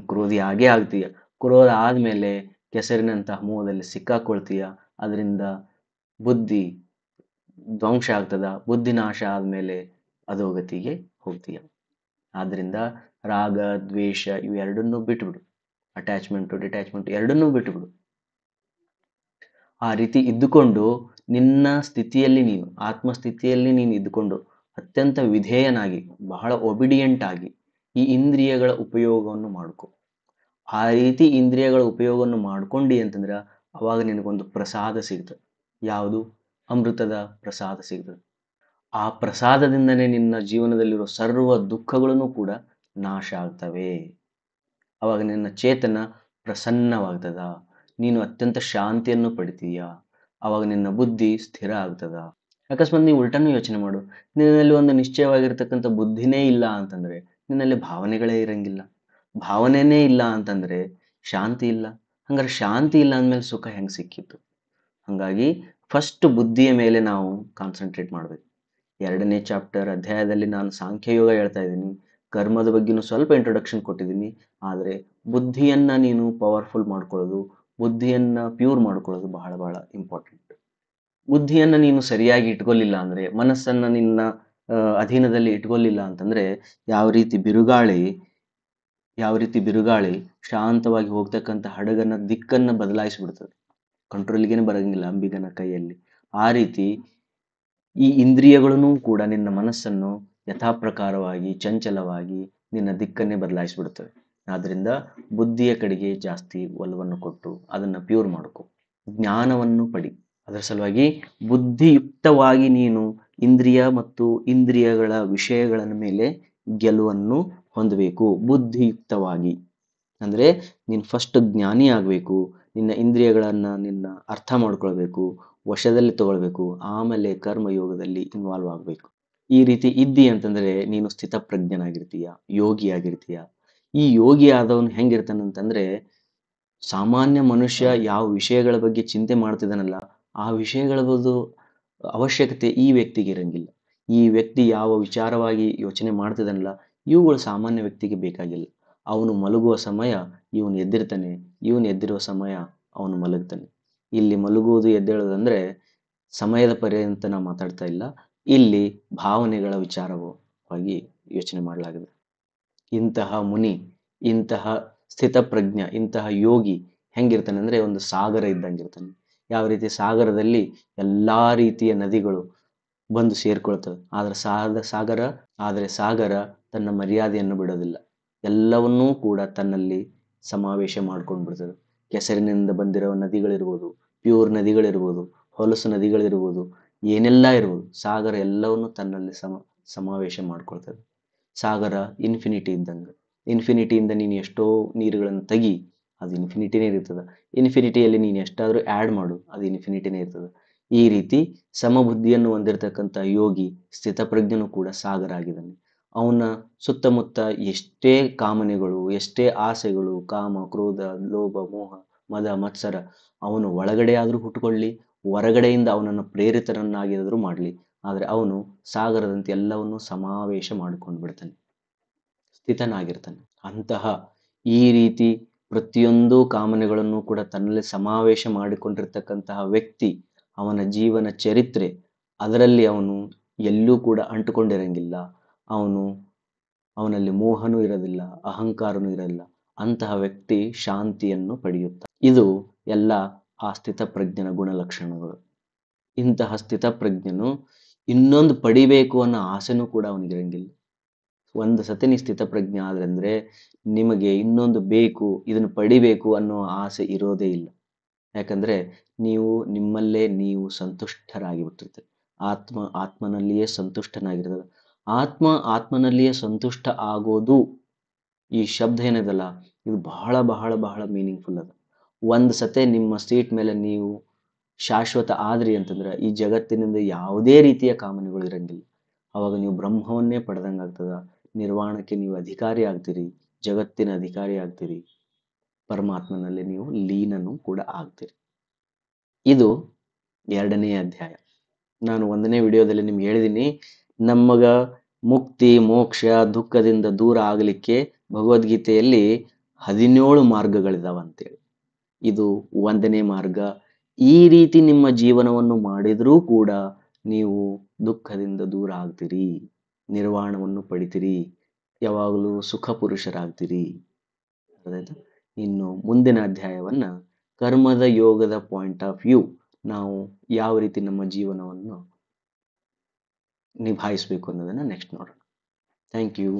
A: ಕ್ರೋಧಿ ಆಗೇ ಆಗ್ತೀಯ. ಕ್ರೋಧ ಆದ್ಮೇಲೆ ಕೆಸರಿನಂತಹ ಮೋಹದಲ್ಲಿ ಸಿಕ್ಕಾಕೊಳ್ತೀಯ. ಅದರಿಂದ ಬುದ್ಧಿ ಧ್ವಂಸ ಆಗ್ತದ. ಬುದ್ಧಿ ನಾಶ ಆದ್ಮೇಲೆ ಅಧೋಗತಿಗೆ ಹೋಗ್ತೀಯ. ಆದ್ರಿಂದ ರಾಗ ದ್ವೇಷ ಇವೆರಡನ್ನೂ ಬಿಟ್ಬಿಡು. ಅಟ್ಯಾಚ್ಮೆಂಟ್ ಡಿಟ್ಯಾಚ್ಮೆಂಟ್ ಎರಡನ್ನೂ ಬಿಟ್ಟುಬಿಡು. ಆ ರೀತಿ ಇದ್ದುಕೊಂಡು ನಿನ್ನ ಸ್ಥಿತಿಯಲ್ಲಿ ನೀನು ಆತ್ಮಸ್ಥಿತಿಯಲ್ಲಿ ನೀನು ಇದ್ದುಕೊಂಡು ಅತ್ಯಂತ ವಿಧೇಯನಾಗಿ ಬಹಳ ಒಬಿಡಿಯಂಟ್ ಆಗಿ ಈ ಇಂದ್ರಿಯಗಳ ಉಪಯೋಗವನ್ನು ಮಾಡ್ಕೊ. ಆ ರೀತಿ ಇಂದ್ರಿಯಗಳ ಉಪಯೋಗವನ್ನು ಮಾಡ್ಕೊಂಡಿ ಅಂತಂದ್ರೆ ಅವಾಗ ನಿನಗೊಂದು ಪ್ರಸಾದ ಸಿಗ್ತದೆ. ಯಾವುದು? ಅಮೃತದ ಪ್ರಸಾದ ಸಿಗ್ತದೆ. ಆ ಪ್ರಸಾದದಿಂದನೇ ನಿನ್ನ ಜೀವನದಲ್ಲಿರೋ ಸರ್ವ ದುಃಖಗಳನ್ನು ಕೂಡ ನಾಶ ಆಗ್ತವೆ. ಅವಾಗ ನಿನ್ನ ಚೇತನ ಪ್ರಸನ್ನವಾಗ್ತದ. ನೀನು ಅತ್ಯಂತ ಶಾಂತಿಯನ್ನು ಪಡಿತೀಯ. ಅವಾಗ ನಿನ್ನ ಬುದ್ಧಿ ಸ್ಥಿರ ಆಗ್ತದ. ಅಕಸ್ಮಾತ್ ನೀವು ಉಲ್ಟನೂ ಯೋಚನೆ ಮಾಡು. ನಿನ್ನಲ್ಲಿ ಒಂದು ನಿಶ್ಚಯವಾಗಿರ್ತಕ್ಕಂಥ ಬುದ್ಧಿನೇ ಇಲ್ಲ ಅಂತಂದ್ರೆ ನಿನ್ನಲ್ಲಿ ಭಾವನೆಗಳೇ ಇರಂಗಿಲ್ಲ. ಭಾವನೆನೇ ಇಲ್ಲ ಅಂತಂದ್ರೆ ಶಾಂತಿ ಇಲ್ಲ. ಹಂಗಾರೆ ಶಾಂತಿ ಇಲ್ಲ ಅಂದಮೇಲೆ ಸುಖ ಹೆಂಗೆ ಸಿಕ್ಕಿತ್ತು? ಹಾಗಾಗಿ ಫಸ್ಟ್ ಬುದ್ಧಿಯ ಮೇಲೆ ನಾವು ಕಾನ್ಸಂಟ್ರೇಟ್ ಮಾಡಬೇಕು. 2ನೇ ಚಾಪ್ಟರ್ ಅಧ್ಯಾಯದಲ್ಲಿ ನಾನು ಸಾಂಖ್ಯಯೋಗ ಹೇಳ್ತಾ ಇದ್ದೀನಿ, ಕರ್ಮದ ಬಗ್ಗೆನೂ ಸ್ವಲ್ಪ ಇಂಟ್ರೊಡಕ್ಷನ್ ಕೊಟ್ಟಿದ್ದೀನಿ. ಆದರೆ ಬುದ್ಧಿಯನ್ನ ನೀನು ಪವರ್ಫುಲ್ ಮಾಡ್ಕೊಳ್ಳೋದು, ಬುದ್ಧಿಯನ್ನ ಪ್ಯೂರ್ ಮಾಡ್ಕೊಳ್ಳೋದು ಬಹಳ ಬಹಳ ಇಂಪಾರ್ಟೆಂಟ್. ಬುದ್ಧಿಯನ್ನ ನೀನು ಸರಿಯಾಗಿ ಇಟ್ಕೊಲಿಲ್ಲ ಅಂದ್ರೆ, ಮನಸ್ಸನ್ನ ನಿನ್ನ ಅಧೀನದಲ್ಲಿ ಇಟ್ಕೊಲಿಲ್ಲ ಅಂತಂದ್ರೆ ಯಾವ ರೀತಿ ಬಿರುಗಾಳಿ ಶಾಂತವಾಗಿ ಹೋಗ್ತಕ್ಕಂಥ ಹಡಗನ್ನ ದಿಕ್ಕನ್ನ ಬದಲಾಯಿಸ್ಬಿಡ್ತದೆ. ಕಂಟ್ರೋಲ್ಗೇನೆ ಬರಂಗಿಲ್ಲ ಅಂಬಿಗನ ಕೈಯಲ್ಲಿ. ಆ ರೀತಿ ಈ ಇಂದ್ರಿಯಗಳೂ ಕೂಡ ನಿನ್ನ ಮನಸ್ಸನ್ನು ಯಥಾಪ್ರಕಾರವಾಗಿ ಚಂಚಲವಾಗಿ ನಿನ್ನ ದಿಕ್ಕನ್ನೇ ಬದಲಾಯಿಸ್ಬಿಡ್ತವೆ. ಆದ್ರಿಂದ ಬುದ್ಧಿಯ ಕಡೆಗೆ ಜಾಸ್ತಿ ಒಲವನ್ನು ಕೊಟ್ಟು ಅದನ್ನ ಪ್ಯೂರ್ ಮಾಡ್ಕೊ, ಜ್ಞಾನವನ್ನು ಪಡಿ. ಅದರ ಸಲುವಾಗಿ ಬುದ್ಧಿಯುಕ್ತವಾಗಿ ನೀನು ಇಂದ್ರಿಯ ಮತ್ತು ಇಂದ್ರಿಯಗಳ ವಿಷಯಗಳ ಮೇಲೆ ಗೆಲುವನ್ನು ಹೊಂದಬೇಕು. ಬುದ್ಧಿಯುಕ್ತವಾಗಿ ಅಂದ್ರೆ ನೀನು ಫಸ್ಟ್ ಜ್ಞಾನಿ ಆಗ್ಬೇಕು. ನಿನ್ನ ಇಂದ್ರಿಯಗಳನ್ನ ನಿನ್ನ ಅರ್ಥ ಮಾಡ್ಕೊಳ್ಬೇಕು, ವಶದಲ್ಲಿ ತಗೊಳ್ಬೇಕು. ಆಮೇಲೆ ಕರ್ಮಯೋಗದಲ್ಲಿ ಇನ್ವಾಲ್ವ್ ಆಗ್ಬೇಕು. ಈ ರೀತಿ ಇದ್ದಿ ಅಂತಂದ್ರೆ ನೀನು ಸ್ಥಿತಪ್ರಜ್ಞನಾಗಿರ್ತೀಯ, ಯೋಗಿಯಾಗಿರ್ತೀಯ. ಈ ಯೋಗಿ ಆದವನು ಹೆಂಗಿರ್ತಾನಂತಂದ್ರೆ, ಸಾಮಾನ್ಯ ಮನುಷ್ಯ ಯಾವ ವಿಷಯಗಳ ಬಗ್ಗೆ ಚಿಂತೆ ಮಾಡ್ತಿದ್ದಾನಲ್ಲ ಆ ವಿಷಯಗಳ ಬಗ್ಗೆ ಅವಶ್ಯಕತೆ ಈ ವ್ಯಕ್ತಿಗೆ ಇರಂಗಿಲ್ಲ. ಈ ವ್ಯಕ್ತಿ ಯಾವ ವಿಚಾರವಾಗಿ ಯೋಚನೆ ಮಾಡ್ತಿದ್ದಾನಲ್ಲ ಇವುಗಳು ಸಾಮಾನ್ಯ ವ್ಯಕ್ತಿಗೆ ಬೇಕಾಗಿಲ್ಲ. ಅವನು ಮಲಗುವ ಸಮಯ ಇವನು ಎದ್ದಿರ್ತಾನೆ, ಇವನು ಎದ್ದಿರುವ ಸಮಯ ಅವನು ಮಲಗ್ತಾನೆ. ಇಲ್ಲಿ ಮಲಗುವುದು ಎದ್ದೇಳೋದಂದ್ರೆ ಸಮಯದ ಪರ್ಯಂತ ನಾವು ಮಾತಾಡ್ತಾ ಇಲ್ಲ. ಇಲ್ಲಿ ಭಾವನೆಗಳ ವಿಚಾರವಾಗಿ ಯೋಚನೆ ಮಾಡಲಾಗಿದೆ. ಇಂತಹ ಮುನಿ, ಇಂತಹ ಸ್ಥಿತಪ್ರಜ್ಞ, ಇಂತಹ ಯೋಗಿ ಹೆಂಗಿರ್ತಾನೆ ಅಂದ್ರೆ ಒಂದು ಸಾಗರ ಇದ್ದಂಗಿರ್ತಾನೆ. ಯಾವ ರೀತಿ ಸಾಗರದಲ್ಲಿ ಎಲ್ಲಾ ರೀತಿಯ ನದಿಗಳು ಬಂದು ಸೇರ್ಕೊಳ್ತವೆ. ಆದರೆ ಸಾಗರ ತನ್ನ ಮರ್ಯಾದೆಯನ್ನು ಬಿಡೋದಿಲ್ಲ. ಎಲ್ಲವನ್ನೂ ಕೂಡ ತನ್ನಲ್ಲಿ ಸಮಾವೇಶ ಮಾಡ್ಕೊಂಡು ಬಿಡ್ತದೆ. ಕೆಸರಿನಿಂದ ಬಂದಿರೋ ನದಿಗಳಿರ್ಬೋದು, ಪ್ಯೂರ್ ನದಿಗಳಿರ್ಬೋದು, ಹೊಲಸು ನದಿಗಳಿರ್ಬೋದು, ಏನೆಲ್ಲ ಇರ್ಬೋದು, ಸಾಗರ ಎಲ್ಲವನ್ನು ತನ್ನಲ್ಲಿ ಸಮಾವೇಶ ಮಾಡ್ಕೊಳ್ತದೆ. ಸಾಗರ ಇನ್ಫಿನಿಟಿ ಇದ್ದಂಗೆ. ಇನ್ಫಿನಿಟಿಯಿಂದ ನೀನು ಎಷ್ಟೋ ನೀರುಗಳನ್ನು ತೆಗಿ, ಅದು ಇನ್ಫಿನಿಟಿನೇ ಇರ್ತದೆ. ಇನ್ಫಿನಿಟಿಯಲ್ಲಿ ನೀನು ಎಷ್ಟಾದರೂ ಆ್ಯಡ್ ಮಾಡು, ಅದು ಇನ್ಫಿನಿಟಿನೇ ಇರ್ತದೆ. ಈ ರೀತಿ ಸಮಬುದ್ಧಿಯನ್ನು ಹೊಂದಿರತಕ್ಕಂಥ ಯೋಗಿ ಸ್ಥಿತಪ್ರಜ್ಞನು ಕೂಡ ಸಾಗರ ಆಗಿದ್ದಾನೆ. ಅವನ ಸುತ್ತಮುತ್ತ ಎಷ್ಟೇ ಕಾಮನೆಗಳು, ಎಷ್ಟೇ ಆಸೆಗಳು, ಕಾಮ ಕ್ರೋಧ ಲೋಭ ಮೋಹ ಮದ ಮತ್ಸರ ಅವನು ಒಳಗಡೆ ಆದರೂ ಹುಟ್ಟುಕೊಳ್ಳಿ, ಹೊರಗಡೆಯಿಂದ ಅವನನ್ನು ಪ್ರೇರಿತರನ್ನಾಗಿಯಾದರೂ ಮಾಡಲಿ, ಆದರೆ ಅವನು ಸಾಗರದಂತೆ ಎಲ್ಲವನ್ನೂ ಸಮಾವೇಶ ಮಾಡಿಕೊಂಡು ಬಿಡ್ತಾನೆ, ಸ್ಥಿತನಾಗಿರ್ತಾನೆ. ಅಂತಹ ಈ ರೀತಿ ಪ್ರತಿಯೊಂದು ಕಾಮನೆಗಳನ್ನು ಕೂಡ ತನ್ನಲ್ಲಿ ಸಮಾವೇಶ ಮಾಡಿಕೊಂಡಿರ್ತಕ್ಕಂತಹ ವ್ಯಕ್ತಿ, ಅವನ ಜೀವನ ಚರಿತ್ರೆ ಅದರಲ್ಲಿ ಅವನು ಎಲ್ಲೂ ಕೂಡ ಅಂಟುಕೊಂಡಿರಂಗಿಲ್ಲ. ಅವನಲ್ಲಿ ಮೋಹನೂ ಇರೋದಿಲ್ಲ, ಅಹಂಕಾರನೂ ಇರಲ್ಲ. ಅಂತಹ ವ್ಯಕ್ತಿ ಶಾಂತಿಯನ್ನು ಪಡೆಯುತ್ತಾನೆ. ಇದು ಎಲ್ಲ ಆ ಸ್ಥಿತಪ್ರಜ್ಞನ ಗುಣಲಕ್ಷಣಗಳು. ಇಂತಹ ಸ್ಥಿತಪ್ರಜ್ಞನು ಇನ್ನೊಂದು ಪಡಿಬೇಕು ಅನ್ನೋ ಆಸೆನೂ ಕೂಡ ಅವನಿಗಿರಂಗಿಲ್ಲ. ಒಂದು ಸತಿ ನೀ ಸ್ಥಿತಪ್ರಜ್ಞೆ ಆದ್ರಂದ್ರೆ ನಿಮಗೆ ಇನ್ನೊಂದು ಬೇಕು, ಇದನ್ನು ಪಡಿಬೇಕು ಅನ್ನೋ ಆಸೆ ಇರೋದೇ ಇಲ್ಲ. ಯಾಕಂದ್ರೆ ನೀವು ನಿಮ್ಮಲ್ಲೇ ನೀವು ಸಂತುಷ್ಟರಾಗಿ ಬಿಟ್ಟಿರ್ತೀರಿ. ಆತ್ಮನಲ್ಲಿಯೇ ಸಂತುಷ್ಟನಾಗಿರ್ತದೆ. ಆತ್ಮನಲ್ಲಿಯೇ ಸಂತುಷ್ಟ ಆಗೋದು, ಈ ಶಬ್ದ ಏನಿದಲ್ಲ ಇದು ಬಹಳ ಬಹಳ ಬಹಳ ಮೀನಿಂಗ್ಫುಲ್ ಅದ. ಒಂದು ಸತೆ ನಿಮ್ಮ ಸೀಟ್ ಮೇಲೆ ನೀವು ಶಾಶ್ವತ ಆದ್ರಿ ಅಂತಂದ್ರೆ ಈ ಜಗತ್ತಿನಿಂದ ಯಾವುದೇ ರೀತಿಯ ಕಾಮನೆಗಳು ಇರಂಗಿಲ್ಲ. ಅವಾಗ ನೀವು ಬ್ರಹ್ಮವನ್ನೇ ಪಡೆದಂಗಾಗ್ತದ. ನಿರ್ವಾಣಕ್ಕೆ ನೀವು ಅಧಿಕಾರಿ ಆಗ್ತೀರಿ, ಜಗತ್ತಿನ ಅಧಿಕಾರಿ ಆಗ್ತೀರಿ. ಪರಮಾತ್ಮನಲ್ಲಿ ನೀವು ಲೀನನೂ ಕೂಡ ಆಗ್ತೀರಿ. ಇದು 2ನೇ ಅಧ್ಯಾಯ. ನಾನು 1ನೇ ವಿಡಿಯೋದಲ್ಲಿ ನಿಮ್ಗೆ ಹೇಳಿದ್ದೀನಿ, ನಮಗ ಮುಕ್ತಿ ಮೋಕ್ಷ ದುಃಖದಿಂದ ದೂರ ಆಗಲಿಕ್ಕೆ ಭಗವದ್ಗೀತೆಯಲ್ಲಿ 17 ಮಾರ್ಗಗಳಿದಾವ ಅಂತೇಳಿ. ಇದು 1ನೇ ಮಾರ್ಗ. ಈ ರೀತಿ ನಿಮ್ಮ ಜೀವನವನ್ನು ಮಾಡಿದ್ರೂ ಕೂಡ ನೀವು ದುಃಖದಿಂದ ದೂರ ಆಗ್ತೀರಿ, ನಿರ್ವಾಣವನ್ನು ಪಡಿತೀರಿ, ಯಾವಾಗಲೂ ಸುಖ ಪುರುಷರಾಗ್ತೀರಿ. ಅದಾಯ್ತಾ? ಇನ್ನು ಮುಂದಿನ ಅಧ್ಯಾಯವನ್ನ ಕರ್ಮದ ಯೋಗದ ಪಾಯಿಂಟ್ ಆಫ್ ವ್ಯೂ, ನಾವು ಯಾವ ರೀತಿ ನಮ್ಮ ಜೀವನವನ್ನು ನಿಭಾಯಿಸಬೇಕು ಅನ್ನೋದನ್ನ ನೆಕ್ಸ್ಟ್ ನೋಡೋಣ. Thank you.